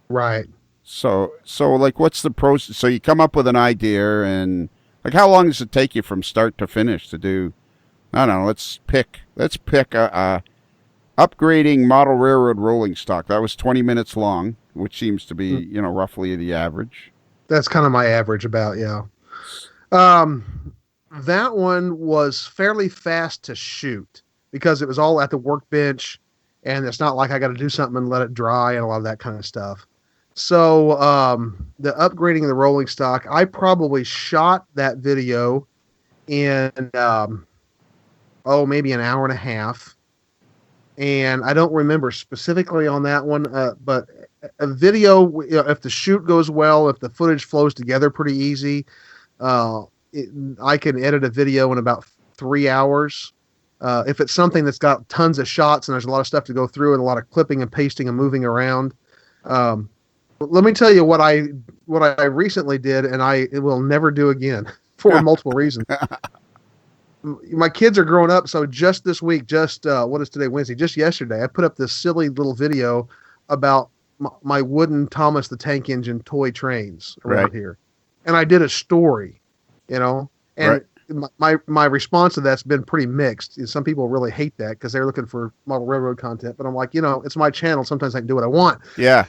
right. So like, what's the process? So you come up with an idea, and like, how long does it take you from start to finish to do? I don't know. Let's pick a upgrading model railroad rolling stock. That was 20 minutes long, which seems to be roughly the average. That's kind of my average about, yeah. That one was fairly fast to shoot because it was all at the workbench, and it's not like I got to do something and let it dry and a lot of that kind of stuff. So the upgrading of the rolling stock, I probably shot that video in maybe an hour and a half, and I don't remember specifically on that one, but a video, if the shoot goes well, if the footage flows together pretty easy, I can edit a video in about 3 hours. If it's something that's got tons of shots and there's a lot of stuff to go through and a lot of clipping and pasting and moving around. Let me tell you what I recently did, and I will never do again for multiple reasons. My kids are growing up, so just this week, what is today, Wednesday? Just yesterday, I put up this silly little video about my wooden Thomas the Tank Engine toy trains around here, and I did a story, and my response to that's been pretty mixed. Some people really hate that because they're looking for model railroad content, but I'm like, it's my channel. Sometimes I can do what I want. Yeah.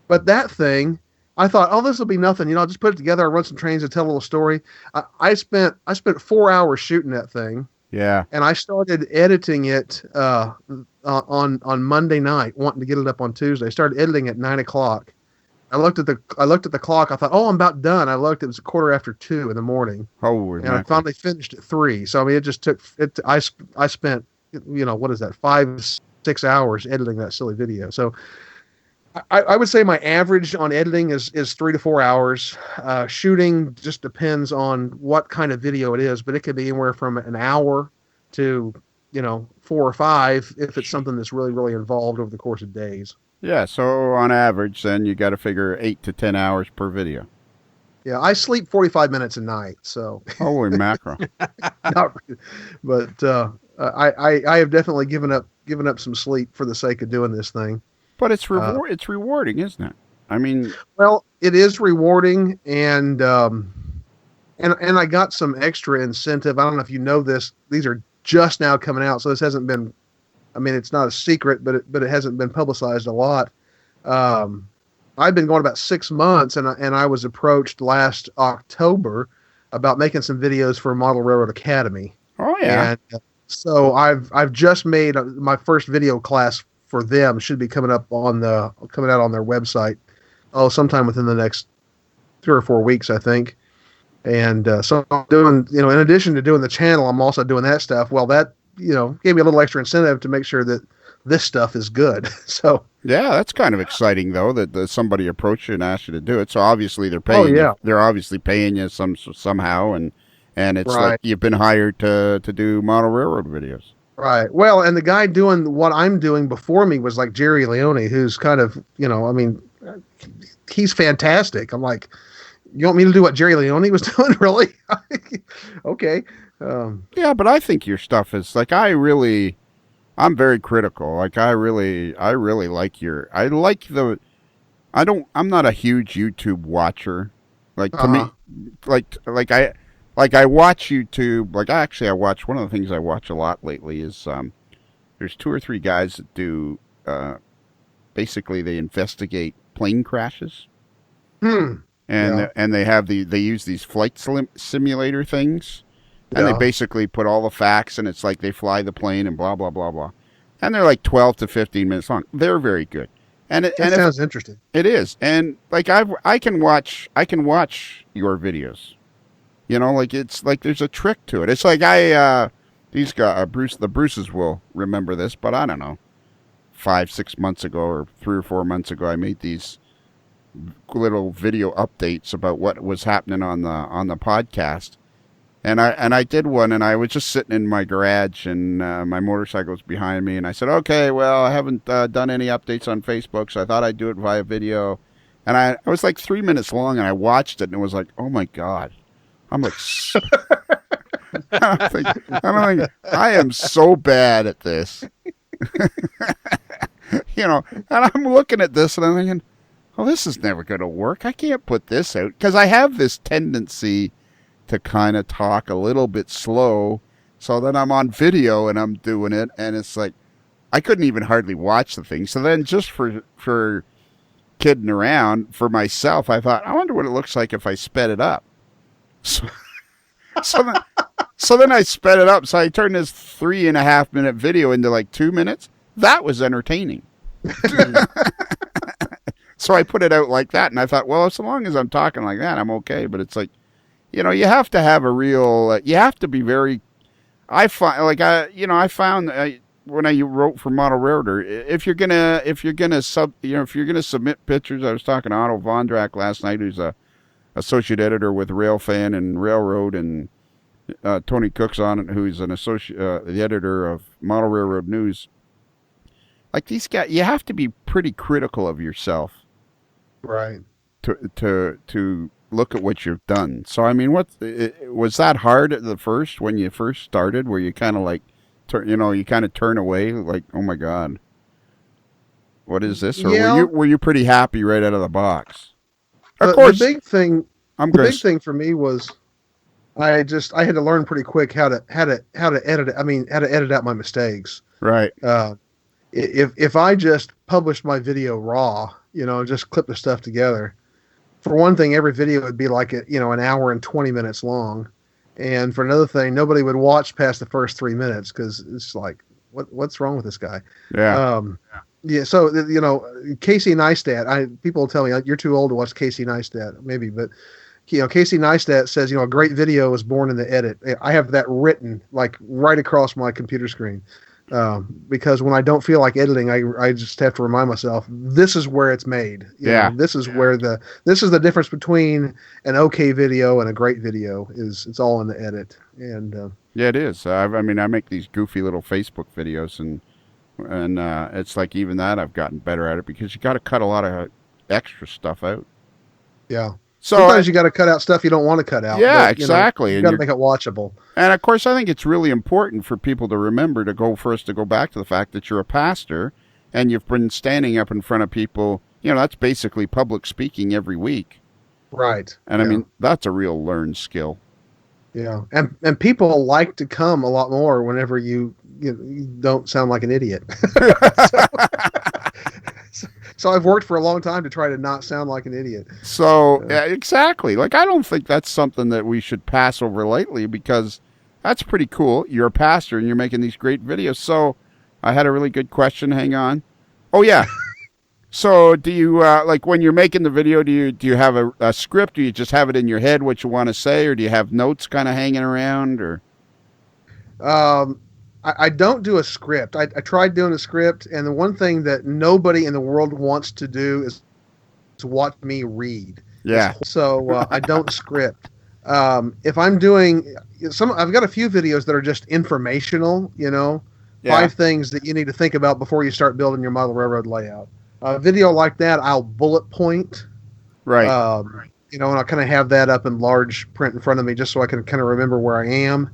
But that thing, I thought, this will be nothing. I'll just put it together. I run some trains and tell a little story. I spent 4 hours shooting that thing. Yeah. And I started editing it on Monday night, wanting to get it up on Tuesday. I started editing at 9:00. I looked at the clock. I thought, I'm about done. I looked. It was 2:15 in the morning. Holy and I finally finished at 3. So I mean, it just took it. I spent what is that, 5-6 hours editing that silly video. So I would say my average on editing is 3 to 4 hours. Shooting just depends on what kind of video it is, but it could be anywhere from an hour to 4 or 5 if it's something that's really, really involved over the course of days. Yeah, so on average, then you got to figure 8 to 10 hours per video. Yeah, I sleep 45 minutes a night, so. Holy mackerel! Not really, but I have definitely given up some sleep for the sake of doing this thing. But it's it's rewarding, isn't it? I mean, well, it is rewarding, and I got some extra incentive. I don't know if you know this; these are just now coming out, so this hasn't been. I mean, it's not a secret, but it hasn't been publicized a lot. I've been going about 6 months, and I was approached last October about making some videos for Model Railroad Academy. Oh yeah. And so I've just made my first video class for them. Should be coming out on their website. Sometime within the next 3 or 4 weeks, I think. And so I'm doing, in addition to doing the channel, I'm also doing that stuff. Well, that gave me a little extra incentive to make sure that this stuff is good. So yeah, that's kind of exciting though that somebody approached you and asked you to do it. So obviously they're paying. Oh, yeah. They're obviously paying you somehow, and it's Right. like you've been hired to do model railroad videos. Right. Well, and the guy doing what I'm doing before me was like Jerry Leone, who's kind of, he's fantastic. I'm like, you want me to do what Jerry Leone was doing? Really? Okay. Yeah, but I think your stuff is like, I'm very critical. Like I really like I'm not a huge YouTube watcher. Like to me, I watch YouTube. Like I watch, one of the things I watch a lot lately is there's 2 or 3 guys that do basically they investigate plane crashes. Hmm. And they use these flight simulator things, and they basically put all the facts, and it's like they fly the plane and blah blah blah blah, and they're like 12 to 15 minutes long. They're very good, and it sounds interesting. It is, and like I can watch your videos, you know, like it's like there's a trick to it. It's like these guys, the Bruces will remember this, but I don't know, 5-6 months ago or 3 or 4 months ago, I made these little video updates about what was happening on the podcast, and I did one, and I was just sitting in my garage, and my motorcycle's behind me, and I said, okay, well, I haven't done any updates on Facebook, so I thought I'd do it via video, and I was like 3 minutes long, and I watched it, and it was like, oh my god, I'm like I'm thinking, I am so bad at this. You know, and I'm looking at this, and I'm thinking, oh, this is never going to work. I can't put this out. Because I have this tendency to kind of talk a little bit slow. So then I'm on video and I'm doing it. And it's like, I couldn't even hardly watch the thing. So then just for kidding around, for myself, I thought, I wonder what it looks like if I sped it up. So then I sped it up. So I turned this 3.5 minute video into like 2 minutes. That was entertaining. So I put it out like that, and I thought, well, as long as I'm talking like that, I'm okay. But it's like, you know, you have to have a real, you have to be very, I found when I wrote for Model Railroader, if you're gonna submit pictures, I was talking to Otto Vondrak last night, who's a associate editor with Railfan and Railroad, and Tony Cook's on it, who's an the editor of Model Railroad News. Like these guys, you have to be pretty critical of yourself. Right. To look at what you've done. So I mean, was that hard at the first when you first started? Where you kind of like, you kind of turn away, like, oh my god, what is this? Or were you pretty happy right out of the box? Of course, the big thing for me was I had to learn pretty quick how to edit it. I mean, how to edit out my mistakes. Right. If I just published my video raw, just clip the stuff together, for one thing, every video would be like an hour and 20 minutes long, and for another thing, nobody would watch past the first 3 minutes because it's like, what's wrong with this guy? Yeah. Yeah. So Casey Neistat, people tell me you're too old to watch Casey Neistat, maybe, but Casey Neistat says a great video is born in the edit. I have that written like right across my computer screen. Because when I don't feel like editing, I just have to remind myself this is where it's made. This is the difference between an okay video and a great video it's all in the edit. And yeah, it is. I make these goofy little Facebook videos, and it's like even that I've gotten better at it because you got to cut a lot of extra stuff out. Yeah. So sometimes you got to cut out stuff you don't want to cut out. Yeah, but, exactly. You got to make it watchable. And of course, I think it's really important for people to remember to go back to the fact that you're a pastor and you've been standing up in front of people. That's basically public speaking every week. Right. And I mean, that's a real learned skill. Yeah. And people like to come a lot more whenever you don't sound like an idiot. So I've worked for a long time to try to not sound like an idiot. So exactly. Like, I don't think that's something that we should pass over lightly because that's pretty cool. You're a pastor and you're making these great videos. So I had a really good question. Hang on. Oh yeah. So do you, like when you're making the video, do you have a script? Do you just have it in your head what you want to say, or do you have notes kind of hanging around, or? I don't do a script. I tried doing a script, and the one thing that nobody in the world wants to do is to watch me read. Yeah. So I don't script. If I'm doing I've got a few videos that are just informational, 5 things that you need to think about before you start building your model railroad layout. A video like that, I'll bullet point. Right. And I'll kind of have that up in large print in front of me just so I can kind of remember where I am.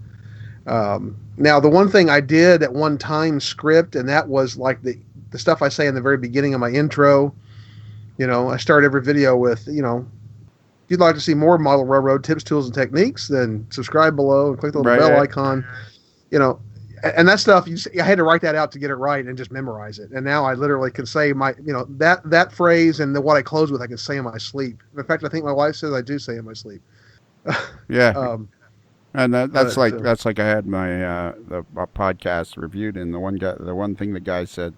Now, the one thing I did at one time script, and that was like the stuff I say in the very beginning of my intro. I start every video with, if you'd like to see more model railroad tips, tools, and techniques, then subscribe below and click the little bell icon. and that stuff, I had to write that out to get it right and just memorize it. And now I literally can say that phrase and what I close with, I can say in my sleep. In fact, I think my wife says I do say in my sleep. Yeah. And that's like I had my the podcast reviewed, and the one thing the guy said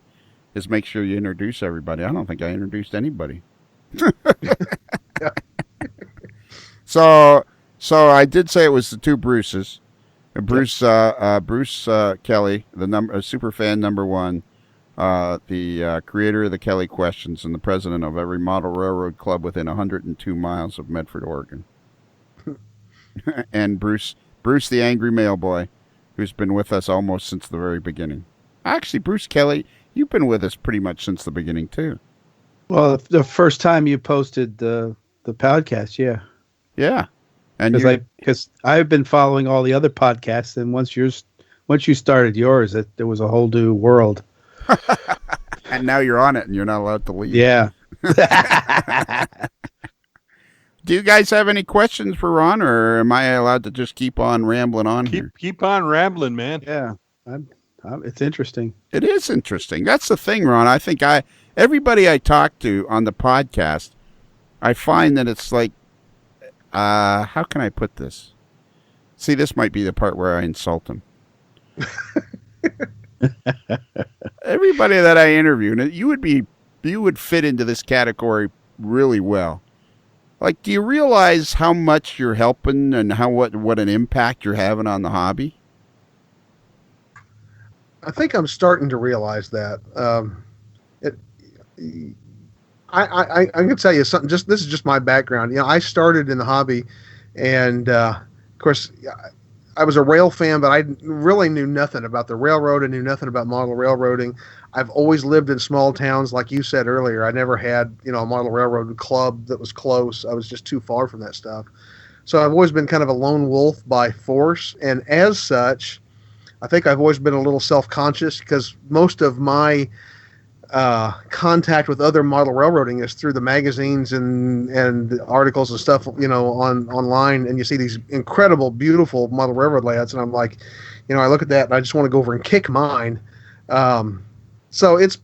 is make sure you introduce everybody. I don't think I introduced anybody. So I did say it was the two Bruces. Bruce Kelly, the super fan number one, the creator of the Kelly Questions and the president of every model railroad club within 102 miles of Medford, Oregon. And Bruce the angry mail boy, who's been with us almost since the very beginning. Actually, Bruce Kelly, you've been with us pretty much since the beginning too. Well, the first time you posted the podcast, yeah. Yeah. And because I've been following all the other podcasts, and once you started yours, there was a whole new world. And now you're on it, and you're not allowed to leave. Yeah. Do you guys have any questions for Ron, or am I allowed to just keep on rambling on here? Keep on rambling, man. Yeah, it's interesting. It is interesting. That's the thing, Ron. I think everybody I talk to on the podcast, I find that it's like, how can I put this? See, this might be the part where I insult them. Everybody that I interview, and you would fit into this category really well. Like, do you realize how much you're helping and what an impact you're having on the hobby? I think I'm starting to realize that. I can tell you something. This is just my background. I started in the hobby, and of course, I was a rail fan, but I really knew nothing about the railroad. I knew nothing about model railroading. I've always lived in small towns, like you said earlier. I never had a model railroad club that was close. I was just too far from that stuff. So I've always been kind of a lone wolf by force, and as such, I think I've always been a little self-conscious because most of my contact with other model railroading is through the magazines and the articles and stuff, online, and you see these incredible, beautiful model railroad layouts, and I'm like, I look at that and I just want to go over and kick mine. So it's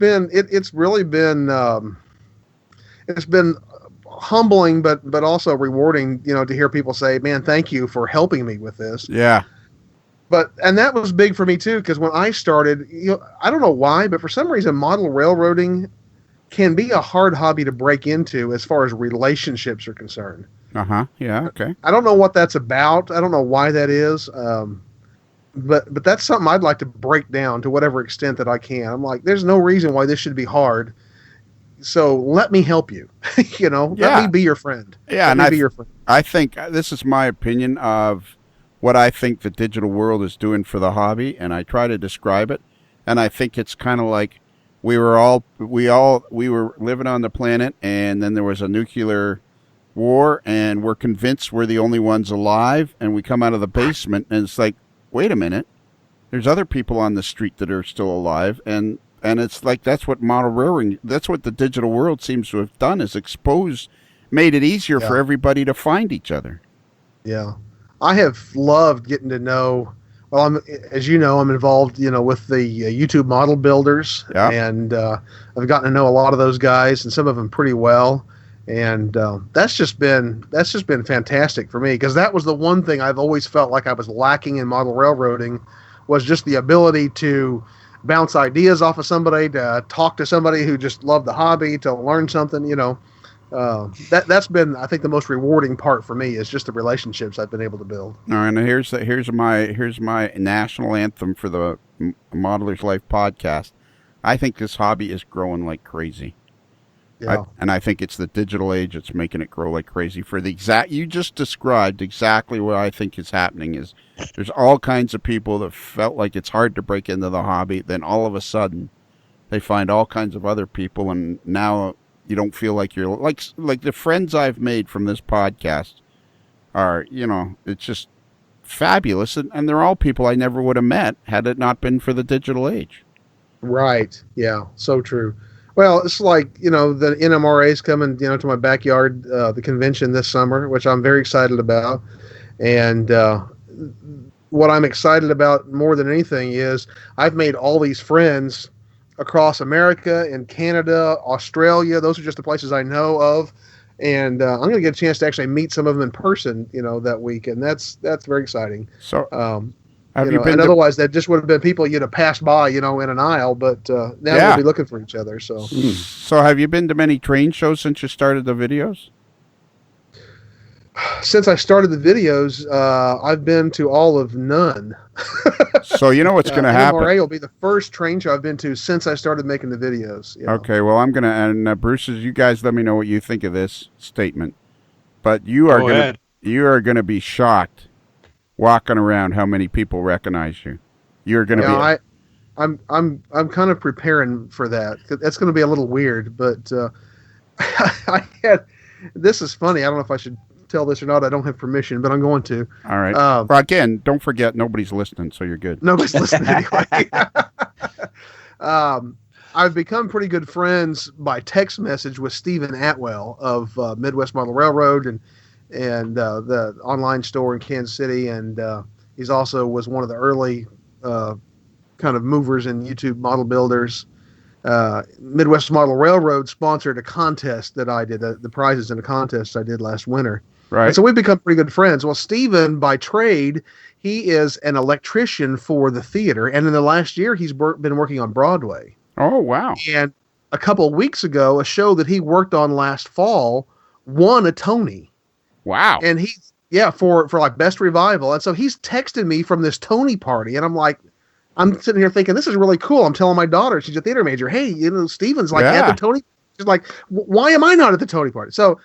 really been humbling, but also rewarding, to hear people say, "Man, thank you for helping me with this." Yeah. And that was big for me too, because when I started, I don't know why, but for some reason, model railroading can be a hard hobby to break into as far as relationships are concerned. Yeah. Okay. I don't know what that's about. I don't know why that is. But that's something I'd like to break down to whatever extent that I can. I'm like, there's no reason why this should be hard. So let me help you. Let me be your friend. Yeah, be your friend. I think this is my opinion of what I think the digital world is doing for the hobby, and I try to describe it. And I think it's kind of like we were living on the planet, and then there was a nuclear war, and we're convinced we're the only ones alive, and we come out of the basement, and it's like, wait a minute, there's other people on the street that are still alive, and it's like that's what model railroading, that's what the digital world seems to have done, is made it easier for everybody to find each other. Yeah. I have loved getting to know. Well, as you know, I'm involved, with the YouTube model builders, and I've gotten to know a lot of those guys, and some of them pretty well. And that's just been fantastic for me, because that was the one thing I've always felt like I was lacking in model railroading, was just the ability to bounce ideas off of somebody, to talk to somebody who just loved the hobby, to learn something, that's been, I think, the most rewarding part for me, is just the relationships I've been able to build. All right, and here's my national anthem for the Modeler's Life podcast. I think this hobby is growing like crazy. Yeah. And I think it's the digital age that's making it grow like crazy. For the you just described exactly what I think is happening. Is there's all kinds of people that felt like it's hard to break into the hobby, then all of a sudden they find all kinds of other people, and now you don't feel like you're like the friends I've made from this podcast are, it's just fabulous. And they're all people I never would have met had it not been for the digital age. Right. Yeah. So true. Well, it's like, the NMRA is coming, to my backyard, the convention this summer, which I'm very excited about. And what I'm excited about more than anything is I've made all these friends across America and Canada, Australia. Those are just the places I know of. And I'm going to get a chance to actually meet some of them in person, that week. And that's very exciting. So have you been and otherwise that just would have been people you'd have passed by, in an aisle, but now we'll be looking for each other. So, So have you been to many train shows since you started the videos? Since I started the videos, I've been to all of none. So you know what's going to happen. NMRA will be the first train show I've been to since I started making the videos. Okay, well, I'm going to, and Bruce's, you guys let me know what you think of this statement. But you are going to be shocked walking around how many people recognize you. You're going to be. I'm kind of preparing for that. That's going to be a little weird, but this is funny. I don't know if I should tell this or not. I don't have permission, but I'm going to. All right. Well, again, don't forget, nobody's listening, so you're good. Nobody's listening anyway. I've become pretty good friends by text message with Stephen Atwell of Midwest Model Railroad and the online store in Kansas City, and he's also was one of the early kind of movers in YouTube model builders. Midwest Model Railroad sponsored a contest that I did, the prizes in a contest I did last winter. Right. And so we've become pretty good friends. Well, Stephen, by trade, he is an electrician for the theater, and in the last year, he's been working on Broadway. Oh, wow. And a couple of weeks ago, a show that he worked on last fall won a Tony. Wow. And for like Best Revival. And so he's texted me from this Tony party, and I'm sitting here thinking, this is really cool. I'm telling my daughter, she's a theater major, hey, Stephen's like at the Tony. She's like, why am I not at the Tony party? So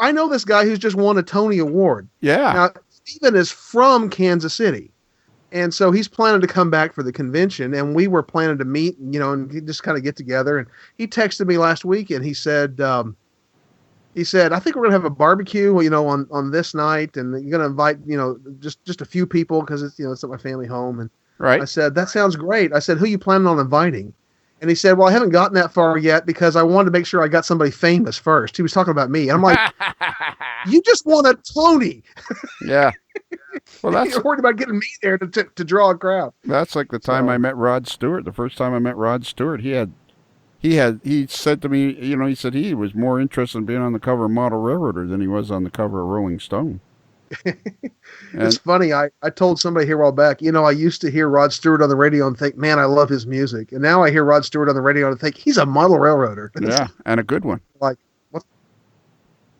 I know this guy who's just won a Tony Award. Yeah. Now, Stephen is from Kansas City. And so he's planning to come back for the convention, and we were planning to meet, and just kind of get together. And he texted me last week, and he said, I think we're going to have a barbecue, on this night, and you're going to invite, just a few people because it's at my family home. And right. I said, that sounds great. I said, who are you planning on inviting? And he said, well, I haven't gotten that far yet because I wanted to make sure I got somebody famous first. He was talking about me. And I'm like, you just won a Tony. Yeah. Well, that's you're worried about getting me there to draw a crowd. That's like the time I met Rod Stewart. The first time I met Rod Stewart, he said to me, he said he was more interested in being on the cover of Model Railroader than he was on the cover of Rolling Stone. It's funny. I told somebody here a while back, I used to hear Rod Stewart on the radio and think, man, I love his music. And now I hear Rod Stewart on the radio and think he's a model railroader. Yeah, and a good one. Like, what?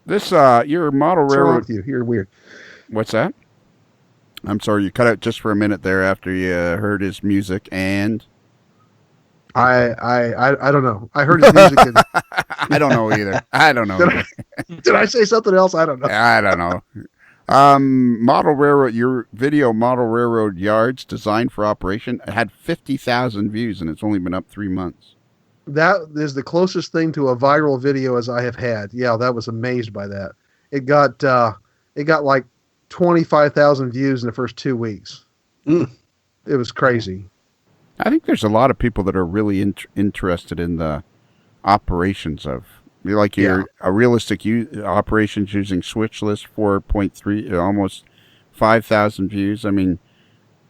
This, your model What's railroad. wrong with you? You're weird. What's that? I'm sorry, you cut out just for a minute there after you heard his music, and I don't know. I heard his music. And I don't know either. I don't know. Did I say something else? I don't know. I don't know. Model railroad, your video Model Railroad Yards designed for operation had 50,000 views, and it's only been up 3 months. That is the closest thing to a viral video as I have had. Yeah, that was amazed by that. It got like 25,000 views in the first 2 weeks. It was crazy. I think there's a lot of people that are really interested in the operations of, like your realistic operations using switch list 4.3, almost 5,000 views. I mean,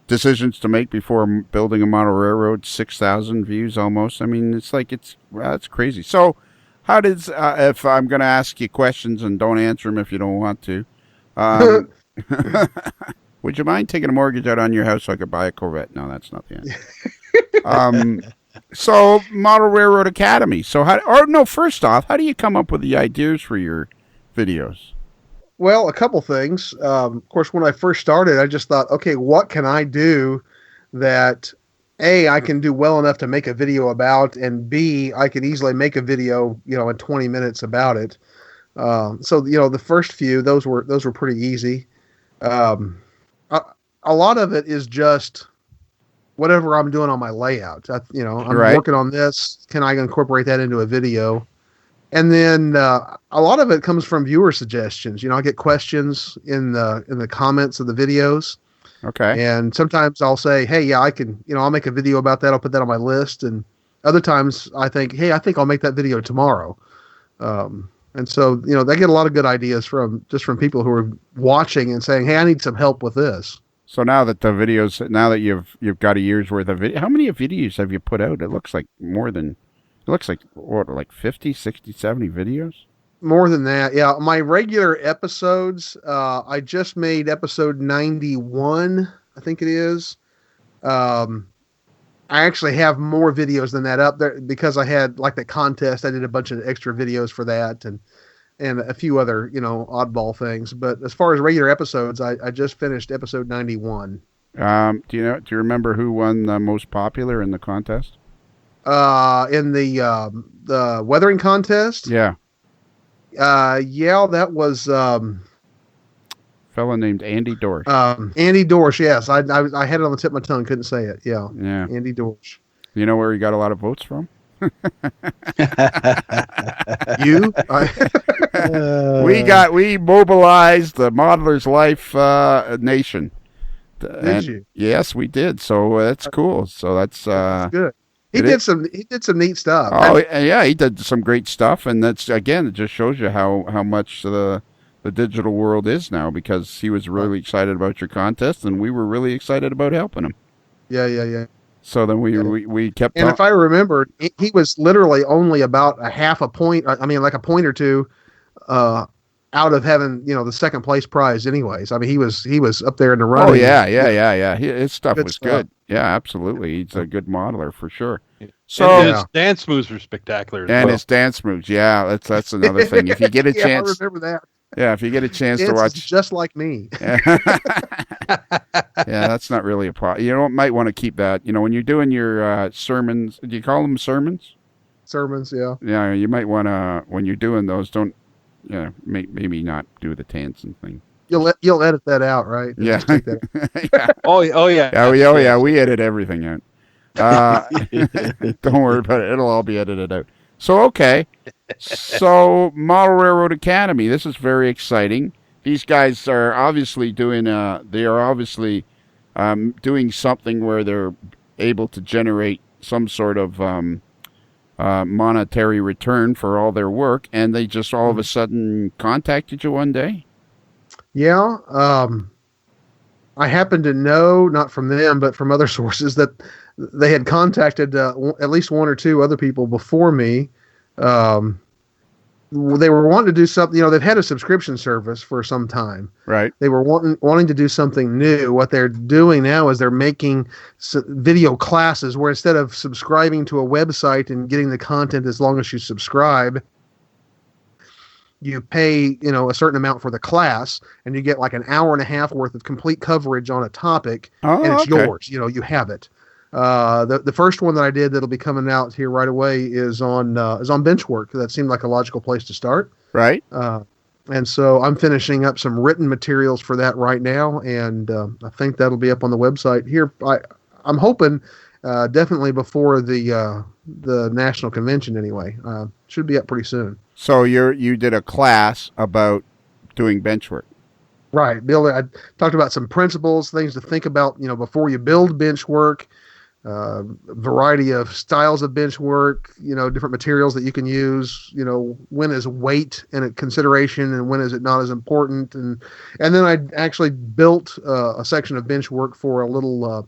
decisions to make before building a model railroad, 6,000 views almost. I mean, it's crazy. So how does, if I'm going to ask you questions and don't answer them if you don't want to, would you mind taking a mortgage out on your house so I could buy a Corvette? No, that's not the answer. So Model Railroad Academy. So first off, how do you come up with the ideas for your videos? Well, a couple things. Of course, when I first started, I just thought, okay, what can I do that A, I can do well enough to make a video about, and B, I can easily make a video, in 20 minutes about it. So the first few, those were pretty easy. A lot of it is just whatever I'm doing on my layout. I'm working on this. Can I incorporate that into a video? And then a lot of it comes from viewer suggestions. I get questions in the comments of the videos. Okay. And sometimes I'll say, hey, yeah, I can, I'll make a video about that. I'll put that on my list. And other times I think, hey, I think I'll make that video tomorrow. And so, they get a lot of good ideas from people who are watching and saying, hey, I need some help with this. So now that you've got a year's worth of video, how many videos have you put out? It looks like like 50, 60, 70 videos? More than that, yeah. My regular episodes, I just made episode 91, I think it is. I actually have more videos than that up there because I had like the contest. I did a bunch of extra videos for that and a few other, oddball things. But as far as regular episodes, I just finished episode 91. Do you remember who won the most popular in the contest? In the weathering contest? Yeah. That was fella named Andy Dorsch. Andy Dorsch, yes. I had it on the tip of my tongue, couldn't say it. Yeah. Andy Dorsch. You know where he got a lot of votes from? You? We mobilized the Modeler's Life nation. Did you? Yes, we did. So that's cool. So that's good. He did some neat stuff. Oh yeah, he did some great stuff, and that's again, it just shows you how much the digital world is now, because he was really excited about your contest, and we were really excited about helping him. Yeah. So then we kept. And if I remember, he was literally only about a half a point. I mean, like a point or two, out of having the second place prize. Anyways, I mean, he was up there in the running. Oh yeah. His stuff was good. Yeah, absolutely. He's a good modeler for sure. So and his dance moves are spectacular. His dance moves, yeah, that's another thing. If you get a chance, I remember that. Yeah, if you get a chance to watch, just like me. Yeah, that's not really a problem. You might want to keep that. When you're doing your sermons, do you call them sermons? Sermons, yeah. Yeah, you might want to, when you're doing those, don't, maybe not do the dancing thing. You'll edit that out, right? Yeah. Yeah. Oh yeah. Yeah, we edit everything out. Don't worry about it. It'll all be edited out. So, okay. So, Model Railroad Academy. This is very exciting. These guys are obviously doing doing something where they're able to generate some sort of monetary return for all their work, and they just all of a sudden contacted you one day? Yeah. I happen to know, not from them, but from other sources, that they had contacted at least one or two other people before me. They were wanting to do something. They've had a subscription service for some time. Right. They were wanting to do something new. What they're doing now is they're making video classes where instead of subscribing to a website and getting the content as long as you subscribe, you pay, a certain amount for the class, and you get like an hour and a half worth of complete coverage on a topic, and it's yours. You have it. The first one that I did that'll be coming out here right away is on bench work. That seemed like a logical place to start. Right. And so I'm finishing up some written materials for that right now, and I think that'll be up on the website here. I'm hoping definitely before the national convention anyway. Should be up pretty soon. So you did a class about doing bench work. Right. I talked about some principles, things to think about, before you build bench work, variety of styles of bench work, different materials that you can use, when is weight in consideration and when is it not as important. And then I actually built a section of bench work for a little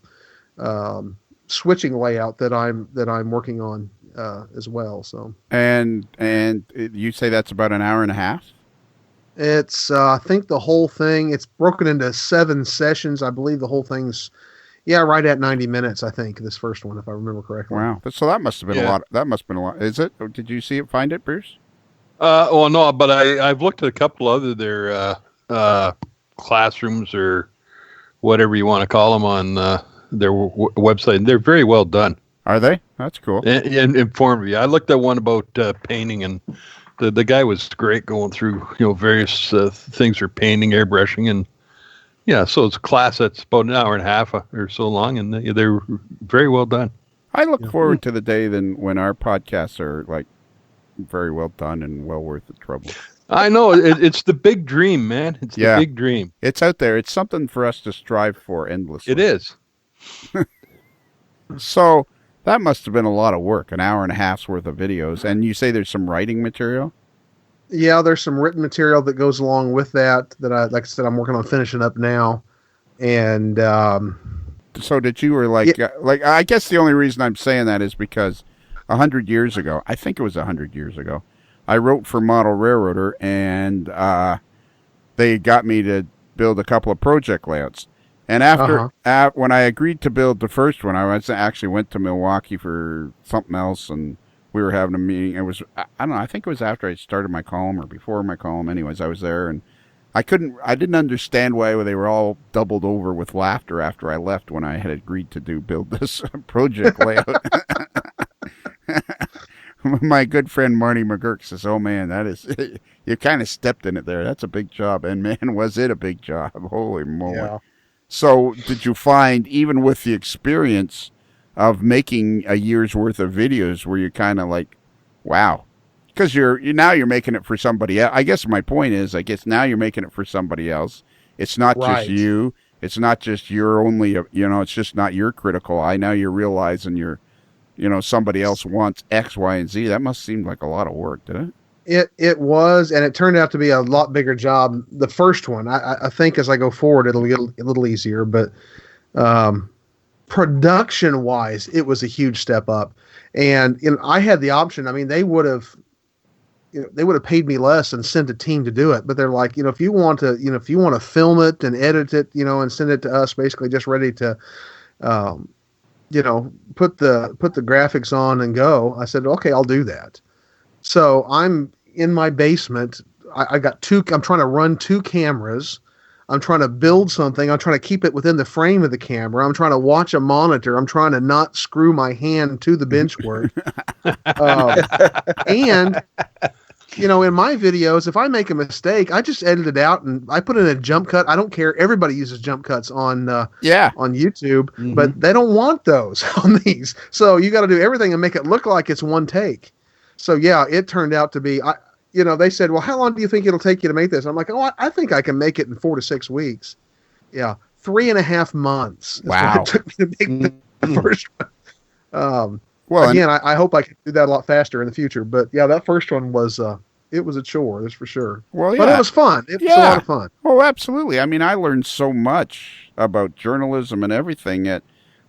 switching layout that I'm working on as well. So and you say that's about an hour and a half? It's I think the whole thing, it's broken into 7 sessions. I believe the whole thing's right at 90 minutes, I think, this first one, if I remember correctly. Wow. So that must have been a lot. That must have been a lot. Is it? Or did you find it, Bruce? Well, no, but I've looked at a couple other their classrooms or whatever you want to call them on their website, and they're very well done. Are they? That's cool. And informative. I looked at one about painting, and the guy was great going through various things for painting, airbrushing, and so it's a class that's about an hour and a half or so long, and they're very well done. I look forward to the day when our podcasts are like very well done and well worth the trouble. I know it's the big dream, man. It's the big dream. It's out there. It's something for us to strive for endlessly. It is. So that must have been a lot of work, an hour and a half's worth of videos. And you say there's some writing material? Yeah, there's some written material that goes along with that I, like I said, I'm working on finishing up now. And So that you were like, I guess the only reason I'm saying that is because 100 years ago, I think it was 100 years ago, I wrote for Model Railroader, and they got me to build a couple of project layouts. And after when I agreed to build the first one, actually went to Milwaukee for something else, and we were having a meeting. It was, I don't know, I think it was after I started my column or before my column. Anyways, I was there, and I didn't understand why they were all doubled over with laughter after I left when I had agreed to build this project layout. My good friend Marty McGurk says, "Oh man, that is you kind of stepped in it there. That's a big job." And man, was it a big job? Holy moly! Yeah. So, did you find, even with the experience of making a year's worth of videos, were you kind of like, "Wow"? Because you're making it for somebody else. I guess my point is, now you're making it for somebody else. It's not just you. It's not just your only. It's just not your critical eye. Now you're realizing somebody else wants X, Y, and Z. That must seem like a lot of work, didn't it? It was, and it turned out to be a lot bigger job. The first one, I think, as I go forward, it'll get a little easier. But production wise, it was a huge step up. And I had the option. I mean, they would have paid me less and sent a team to do it. But they're like, if you want to film it and edit it, and send it to us, basically just ready to, put the graphics on and go. I said, okay, I'll do that. So I'm in my basement. I got I'm trying to run 2 cameras. I'm trying to build something. I'm trying to keep it within the frame of the camera. I'm trying to watch a monitor. I'm trying to not screw my hand to the benchwork. And, in my videos, if I make a mistake, I just edit it out and I put in a jump cut. I don't care. Everybody uses jump cuts on YouTube, but they don't want those on these. So you got to do everything and make it look like it's one take. So yeah, it turned out to be, they said, well, how long do you think it'll take you to make this? I'm like, I think I can make it in 4 to 6 weeks. Yeah. 3.5 months. Wow. It took me to make the first one. Well, again, I hope I can do that a lot faster in the future, but yeah, that first one was, it was a chore, that's for sure. Well, yeah. But it was fun. It was a lot of fun. Oh, absolutely. I mean, I learned so much about journalism and everything at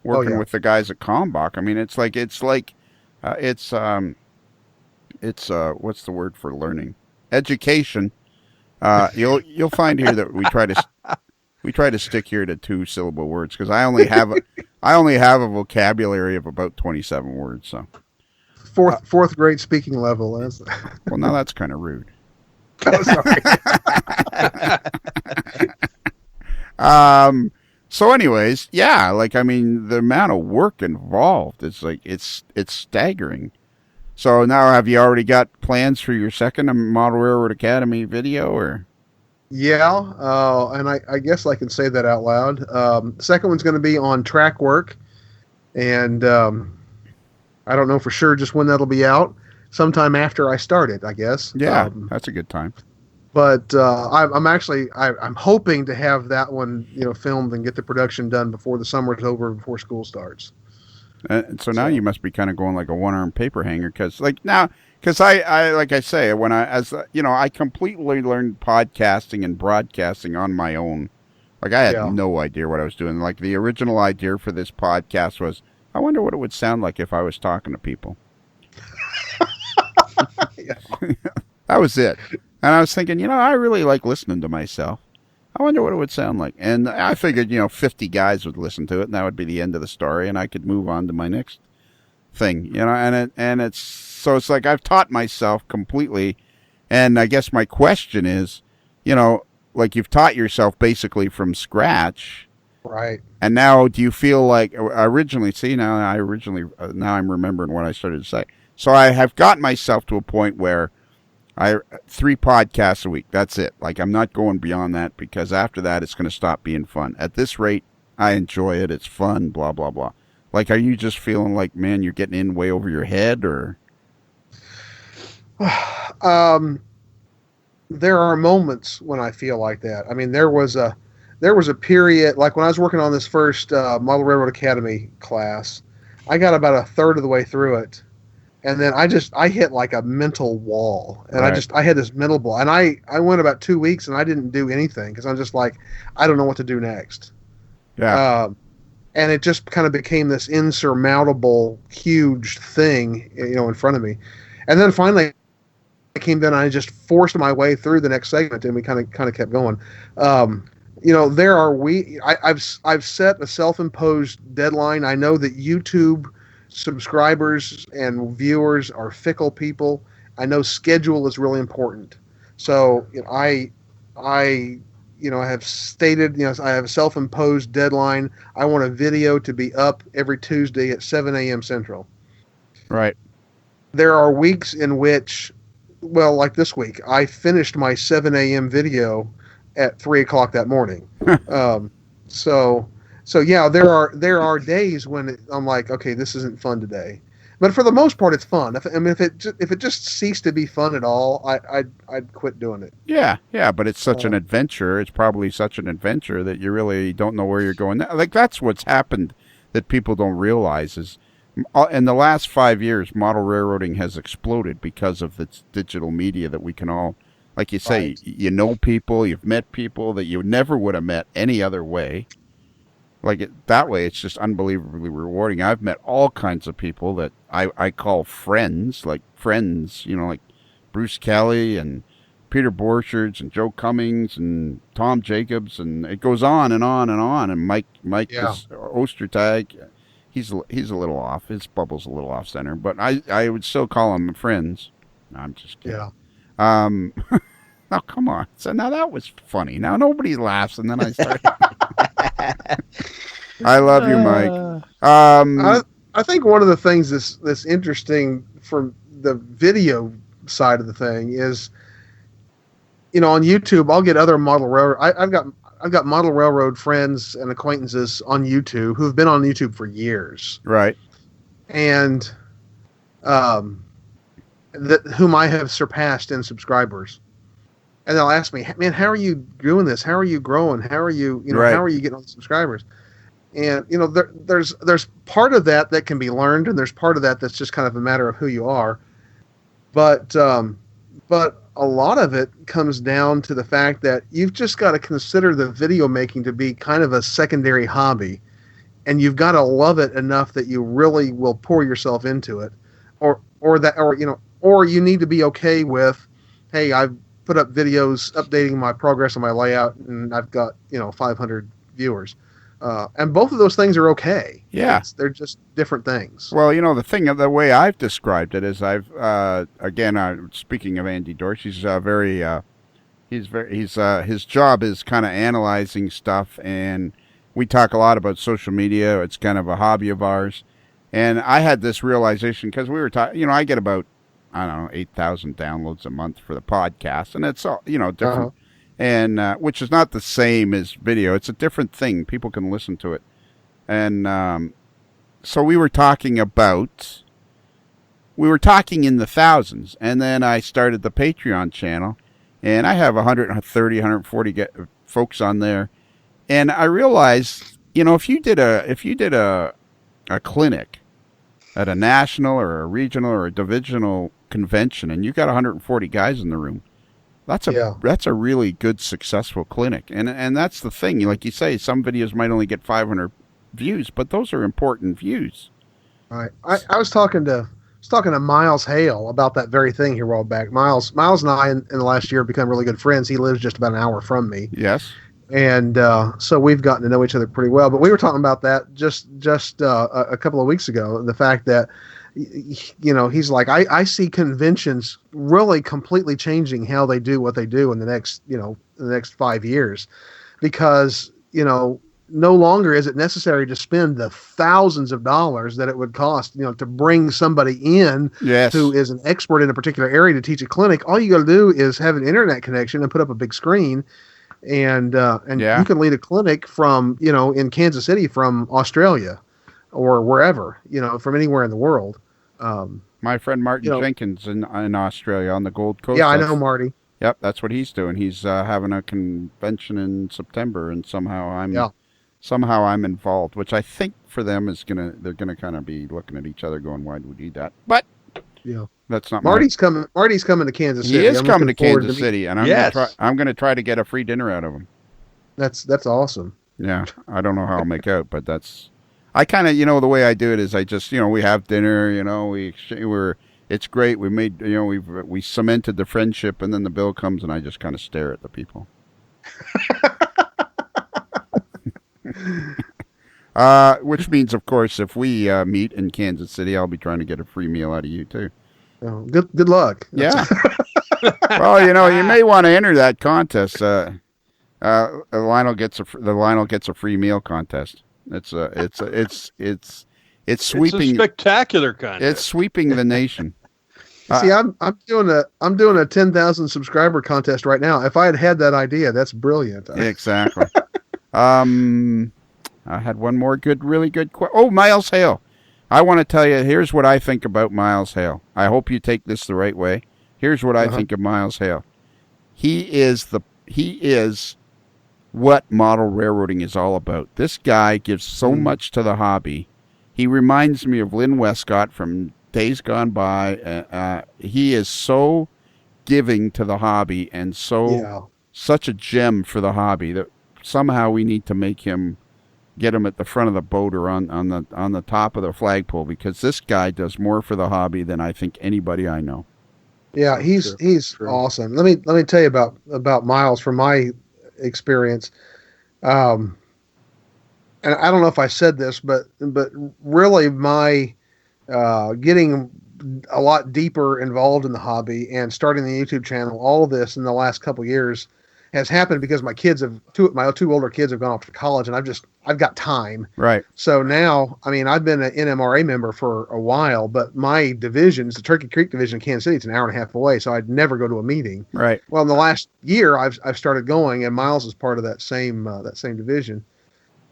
working with the guys at Kalmbach. I mean, it's what's the word for learning? Education. You'll find here that we try to stick here to 2-syllable words because I only have a vocabulary of about 27 words. So fourth grade speaking level. Well, now that's kind of rude. Oh, sorry. So, anyways, yeah, the amount of work involved is it's staggering. So now, have you already got plans for your second Model Railroad Academy video, or? Yeah, and I guess I can say that out loud. The second one's going to be on track work, and I don't know for sure just when that'll be out. Sometime after I start it, I guess. Yeah, that's a good time. But I'm hoping to have that one, filmed and get the production done before the summer's over, before school starts. So now you must be kind of going like a one-armed paper hanger because I like I say, when I completely learned podcasting and broadcasting on my own. Like I had no idea what I was doing. Like the original idea for this podcast was, I wonder what it would sound like if I was talking to people. That was it. And I was thinking, I really like listening to myself. I wonder what it would sound like. And I figured, 50 guys would listen to it, and that would be the end of the story, and I could move on to my next thing, and it's like I've taught myself completely. And I guess my question is, like you've taught yourself basically from scratch. Right. And now do you feel like originally, now I'm remembering what I started to say. So I have gotten myself to a point where 3 podcasts a week. That's it. Like I'm not going beyond that because after that it's going to stop being fun. At this rate, I enjoy it. It's fun, blah, blah, blah. Like, are you just feeling like, man, you're getting in way over your head or? There are moments when I feel like that. I mean, there was a period, like when I was working on this first Model Railroad Academy class, I got about a third of the way through it. And then I hit like a mental wall, and right. I had this mental wall, and I went about 2 weeks and I didn't do anything because I'm just like, I don't know what to do next. Yeah. And it just kind of became this insurmountable, huge thing, in front of me. And then finally, I came down and I just forced my way through the next segment, and we kind of kept going. I've set a self-imposed deadline. I know that YouTube subscribers and viewers are fickle people. I know schedule is really important. So I have stated, I have a self-imposed deadline. I want a video to be up every Tuesday at 7 a.m. Central. Right. There are weeks in which, well, like this week, I finished my 7 a.m. video at 3 o'clock that morning. So yeah, there are days when I'm like, okay, this isn't fun today. But for the most part, it's fun. If it just ceased to be fun at all, I'd quit doing it. Yeah, but it's such an adventure. It's probably such an adventure that you really don't know where you're going. Like, that's what's happened that people don't realize is in the last 5 years, model railroading has exploded because of this digital media that we can all, like you say, Right. you know people, you've met people that you never would have met any other way. That way, it's just unbelievably rewarding. I've met all kinds of people that I call friends, like Bruce Kelly and Peter Borchards and Joe Cummings and Tom Jacobs, and it goes on and on and on. And Mike is Ostertag, he's a little off. His bubble's a little off center, but I would still call them friends. No, I'm just kidding. Yeah. Now come on. So now that was funny. Now nobody laughs, and then I start. I love you, Mike. I think one of the things that's interesting from the video side of the thing is, on YouTube, I'll get other model railroad. I've got model railroad friends and acquaintances on YouTube who have been on YouTube for years, Right. and whom I have surpassed in subscribers. And they'll ask me, man, how are you doing this? How are you growing? How are you, Right. how are you getting all the subscribers? And, there's part of that can be learned, and there's part of that that's just kind of a matter of who you are. But a lot of it comes down to the fact that you've just got to consider the video making to be kind of a secondary hobby, and you've got to love it enough that you really will pour yourself into it, or you need to be okay with, hey, I've put up videos updating my progress on my layout, and I've got 500 viewers, and both of those things are okay. Yeah, they're just different things. Well, the way I've described it is speaking of Andy Dorsch, he's his job is kind of analyzing stuff, and we talk a lot about social media. It's kind of a hobby of ours, and I had this realization because we were talking. I get about 8,000 downloads a month for the podcast, and it's all different, Uh-huh. and which is not the same as video. It's a different thing. People can listen to it, and so we were talking in the thousands, and then I started the Patreon channel, and I have 130, 140 folks on there, and I realized, if you did a clinic at a national or a regional or a divisional convention, and you got 140 guys in the room, that's a really good, successful clinic. And that's the thing. Like you say, some videos might only get 500 views, but those are important views. Right. I was talking to Miles Hale about that very thing here a while back. Miles and I in the last year have become really good friends. He lives just about an hour from me. Yes. And so we've gotten to know each other pretty well. But we were talking about that just a couple of weeks ago. The fact that, he's like, I see conventions really completely changing how they do what they do in the next 5 years, because, no longer is it necessary to spend the thousands of dollars that it would cost, to bring somebody in Yes. who is an expert in a particular area to teach a clinic. All you got to do is have an internet connection and put up a big screen. And you can lead a clinic from, in Kansas City, from Australia or wherever, from anywhere in the world. My friend Martin Jenkins in Australia on the Gold Coast. Yeah, I know Marty. Yep, that's what he's doing. He's having a convention in September, and somehow I'm involved, which I think for them they're gonna kind of be looking at each other, going, "Why do we need that?" But Yeah, that's not Marty's coming to Kansas City. He is I'm coming to looking forward Kansas meet- City, and I'm gonna try to get a free dinner out of him. That's awesome. Yeah, I don't know how I'll make out, but I kind of, the way I do it is I just, we have dinner, it's great. We made, we cemented the friendship, and then the bill comes, and I just kind of stare at the people. Which means, of course, if we meet in Kansas City, I'll be trying to get a free meal out of you too. Oh, good luck. Yeah. Well, you may want to enter that contest. Lionel gets a free meal contest. It's sweeping. It's a spectacular contest. It's sweeping the nation. See, I'm doing a 10,000 subscriber contest right now. If I had that idea, that's brilliant. Exactly. I had one more really good question. Oh, Miles Hale. I want to tell you, here's what I think about Miles Hale. I hope you take this the right way. Here's what I think of Miles Hale. He is what model railroading is all about. This guy gives so much to the hobby. He reminds me of Lynn Westcott from days gone by. He is so giving to the hobby and such a gem for the hobby that somehow we need to get him at the front of the boat or on the top of the flagpole, because this guy does more for the hobby than I think anybody I know. Yeah, he's awesome. Let me tell you about Miles from my experience. And I don't know if I said this, but really my getting a lot deeper involved in the hobby and starting the YouTube channel, all of this in the last couple of years has happened because my two older kids have gone off to college, and I've got time. Right. So now, I've been an NMRA member for a while, but my division's the Turkey Creek division in Kansas City. It's an hour and a half away, so I'd never go to a meeting. Right. Well, in the last year, I've started going, and Miles is part of that same division.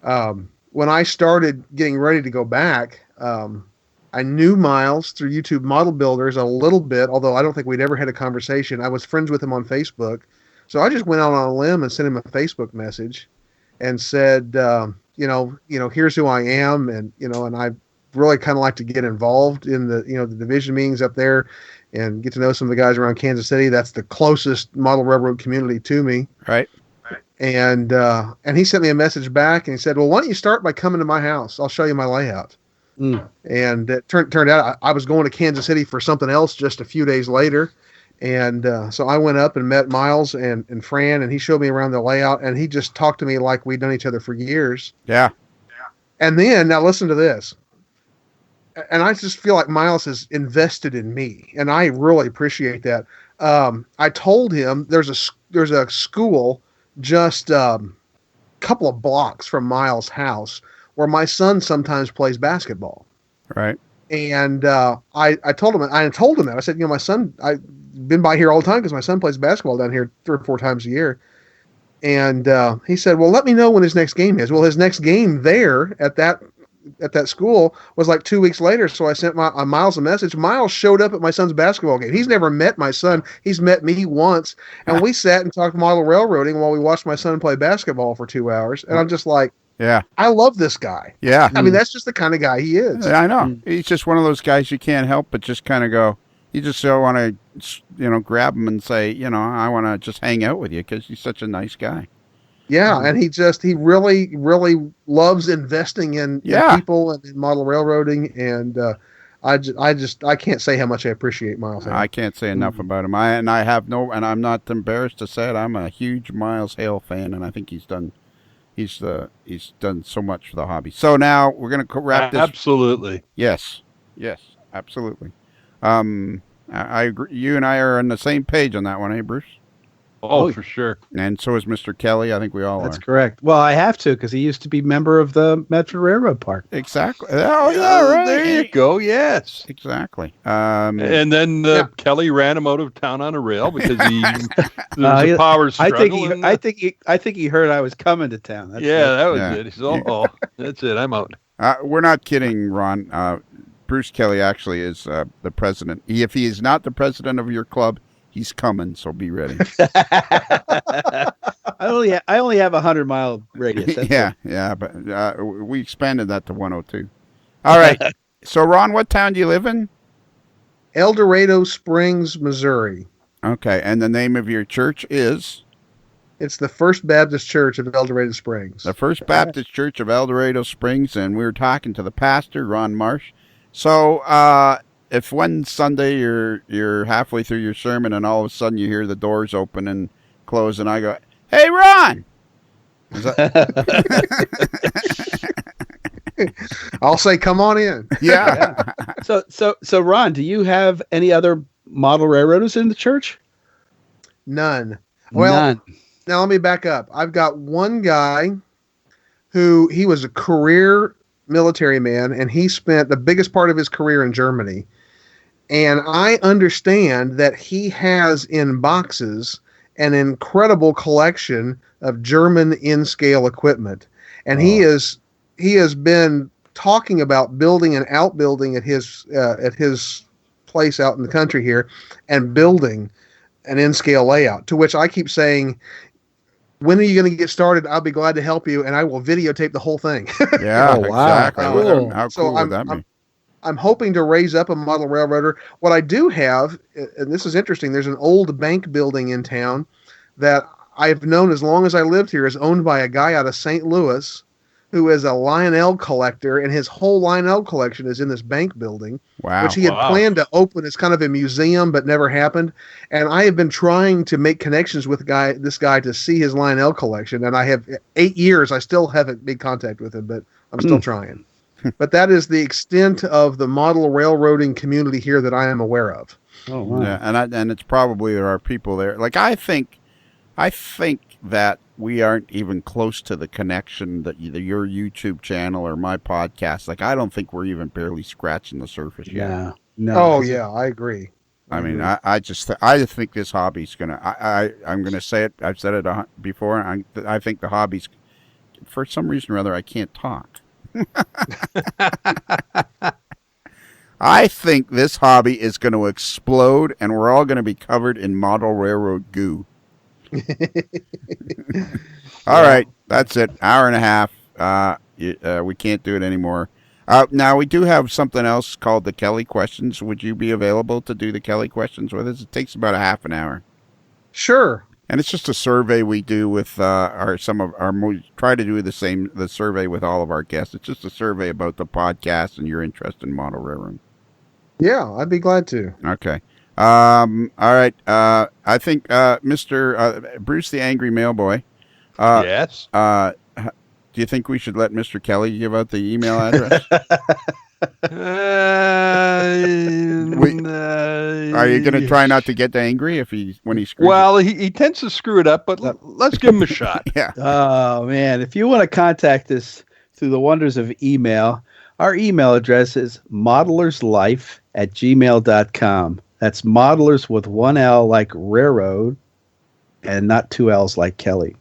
When I started getting ready to go back, I knew Miles through YouTube Model Builders a little bit, although I don't think we'd ever had a conversation. I was friends with him on Facebook. So I just went out on a limb and sent him a Facebook message and said, here's who I am. And I really kind of like to get involved in the division meetings up there and get to know some of the guys around Kansas City. That's the closest model railroad community to me. Right. And he sent me a message back and he said, well, why don't you start by coming to my house? I'll show you my layout. And it turned out I was going to Kansas City for something else just a few days later. And so I went up and met Miles and Fran, and he showed me around the layout, and he just talked to me like we'd known each other for years. Yeah. And then, now listen to this. And I just feel like Miles has invested in me, and I really appreciate that. I told him there's a school just a couple of blocks from Miles' house where my son sometimes plays basketball. Right. And I told him that. I said, my son, I've been by here all the time because my son plays basketball down here 3 or 4 times a year. And he said, well, let me know when his next game is. Well, his next game there at that school was like 2 weeks later. So I sent Miles a message. Miles showed up at my son's basketball game. He's never met my son. He's met me once. And we sat and talked model railroading while we watched my son play basketball for 2 hours. And I'm just like, yeah, I love this guy. Yeah. That's just the kind of guy he is. I know. He's just one of those guys you can't help but just kind of go, you just so want to, grab him and say, I want to just hang out with you because he's such a nice guy. Yeah, and he really, really loves investing in people and in model railroading, and I can't say how much I appreciate Miles Hale. I can't say enough about him. I'm not embarrassed to say it. I'm a huge Miles Hale fan, and I think he's done so much for the hobby. So now we're going to wrap this. Absolutely. Yes, absolutely. I agree. You and I are on the same page on that one, eh, Bruce? Oh, for sure. And so is Mr. Kelly. I think we all That's are. correct. Well, I have to because he used to be member of the Metro Railroad Park. Exactly. Oh, yeah, right. There you go. Yes. Exactly. And then Kelly ran him out of town on a rail because there was a power struggle. I think he heard I was coming to town. That was it. He said, that's it. I'm out. We're not kidding, Ron. Bruce Kelly actually is the president. If he is not the president of your club, he's coming, so be ready. I only have 100-mile radius. But we expanded that to 102. All right. So, Ron, what town do you live in? Dorado Springs, Missouri. Okay, and the name of your church is? It's the First Baptist Church of El Dorado Springs. The First Baptist Church of El Dorado Springs, and we were talking to the pastor, Ron Marsh. So, if one Sunday you're halfway through your sermon and all of a sudden you hear the doors open and close, and I go, "Hey, Ron!" Is that... I'll say, "Come on in." Yeah. So Ron, do you have any other model railroaders in the church? None. Well, None. Now let me back up. I've got one guy he was a career military man, and he spent the biggest part of his career in Germany. And I understand that he has in boxes an incredible collection of German in-scale equipment. And he has been talking about building an outbuilding at his place out in the country here, and building an in-scale layout, to which I keep saying, when are you going to get started? I'll be glad to help you, and I will videotape the whole thing. Yeah, Oh, wow. exactly. Cool. How cool would that be? I'm hoping to raise up a model railroader. What I do have, and this is interesting, there's an old bank building in town that I've known as long as I lived here, is owned by a guy out of St. Louis who is a Lionel collector, and his whole Lionel collection is in this bank building, Wow. which he had planned to open as kind of a museum, but never happened. And I have been trying to make connections with this guy to see his Lionel collection, and I have 8 years. I still haven't made contact with him, but I'm still trying. But that is the extent of the model railroading community here that I am aware of. Oh, wow. Yeah, and it's probably there are people there. Like I think that we aren't even close to the connection that either your YouTube channel or my podcast. Like I don't think we're even barely scratching the surface yet. No. Oh yeah, I agree. I mean, I think this hobby's I'm gonna say it. I've said it before. I think the hobby's, for some reason or other, I can't talk. I think this hobby is going to explode, and we're all going to be covered in model railroad goo. All right, that's it. Hour and a half. We can't do it anymore. Now, we do have something else called the Kelly Questions. Would you be available to do the Kelly Questions with us? It takes about a half an hour. Sure. And it's just a survey we do with we try to do the survey with all of our guests. It's just a survey about the podcast and your interest in model railroad. Yeah, I'd be glad to. Okay. All right. I think Mr. Bruce the Angry Mailboy. Yes. Do you think we should let Mr. Kelly give out the email address? Are you going to try not to get angry when he screws Well, he tends to screw it up, but let's give him a shot. Yeah. Oh, man. If you want to contact us through the wonders of email, our email address is modellerslife@gmail.com. That's modelers with one L like railroad and not two L's like Kelly.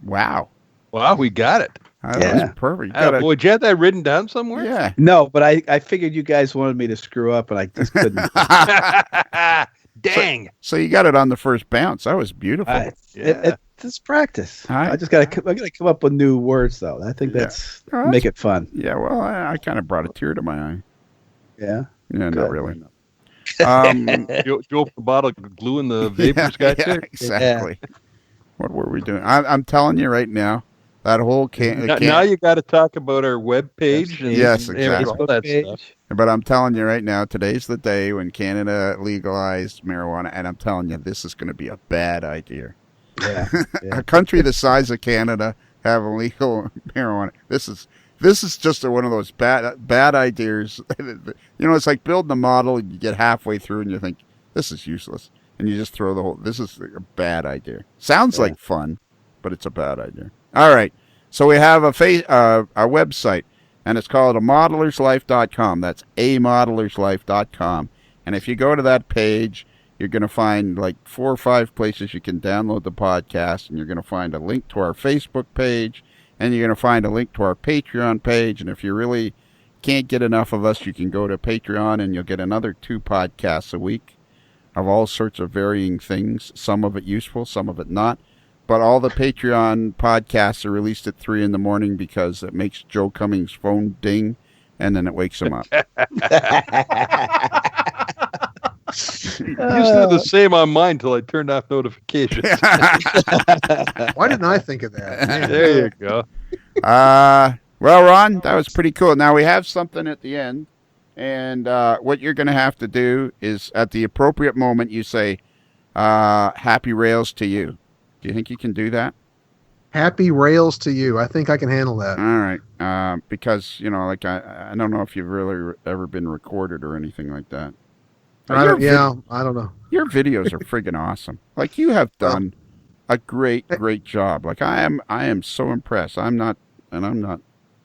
Wow. Wow, we got it. That was perfect. Would you have that written down somewhere? Yeah. No, but I figured you guys wanted me to screw up, and I just couldn't. Dang. So you got it on the first bounce. That was beautiful. It's practice. I gotta come up with new words though. I think that's make it fun. Yeah. Well, I kind of brought a tear to my eye. Yeah. Yeah. Not really. You open the bottle of glue and the vapors got there? Exactly. Yeah. What were we doing? I'm telling you right now, that whole now you got to talk about our webpage. Yes, exactly. All that stuff. But I'm telling you right now, today's the day when Canada legalized marijuana, and I'm telling you, this is going to be a bad idea. Yeah. A country the size of Canada have illegal marijuana. This is just one of those bad ideas. It's like building a model, and you get halfway through, and you think this is useless, and you just throw the whole. This is a bad idea. Sounds like fun, but it's a bad idea. All right, so we have a website, and it's called amodellerslife.com. That's amodellerslife.com. And if you go to that page, you're going to find like 4 or 5 places you can download the podcast, and you're going to find a link to our Facebook page, and you're going to find a link to our Patreon page. And if you really can't get enough of us, you can go to Patreon, and you'll get another 2 podcasts a week of all sorts of varying things, some of it useful, some of it not. But all the Patreon podcasts are released at 3 a.m. because it makes Joe Cummings' phone ding, and then it wakes him up. You said the same on mine till I turned off notifications. Why didn't I think of that? Man. There you go. Well, Ron, that was pretty cool. Now we have something at the end, and what you're going to have to do is at the appropriate moment you say, "Happy rails to you." Do you think you can do that? Happy rails to you. I think I can handle that. All right, because like I don't know if you've really ever been recorded or anything like that. I don't know. Your videos are friggin' awesome. Like you have done a great job. Like I am so impressed. I'm not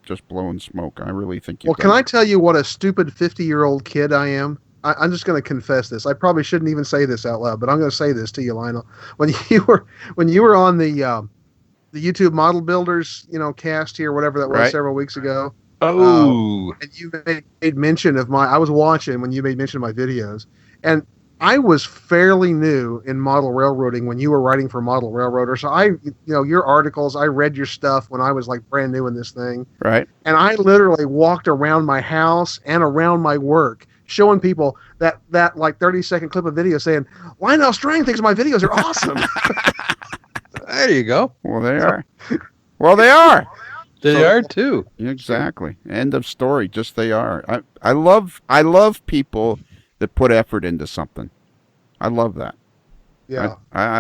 just blowing smoke. I really think you. Well, can I tell you what a stupid 50-year-old kid I am? I'm just going to confess this. I probably shouldn't even say this out loud, but I'm going to say this to you, Lionel. When you were on the YouTube Model Builders, cast here, whatever that was, several weeks ago. Oh. And you made mention of I was watching when you made mention of my videos, and I was fairly new in model railroading when you were writing for Model Railroader. So your articles, I read your stuff when I was like brand new in this thing. Right. And I literally walked around my house and around my work showing people that like 30-second clip of video saying, Lionel Strang thinks my videos are awesome. There you go. Well, they are. Well, they are. They are too. Exactly. End of story. Just they are. I love people that put effort into something. I love that. Yeah.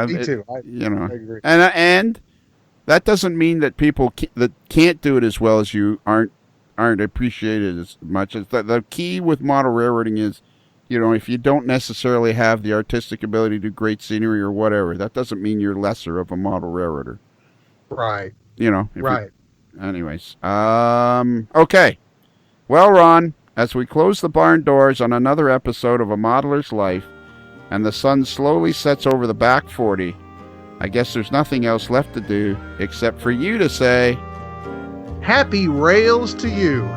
Me too. I agree. And that doesn't mean that people that can't do it as well as you aren't appreciated as much. As the key with model railroading is, if you don't necessarily have the artistic ability to do great scenery or whatever, that doesn't mean you're lesser of a model railroader. Right. Right. Anyways. Okay. Well, Ron, as we close the barn doors on another episode of A Modeler's Life, and the sun slowly sets over the back 40, I guess there's nothing else left to do except for you to say, happy rails to you.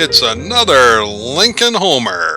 It's another Lincoln Homer.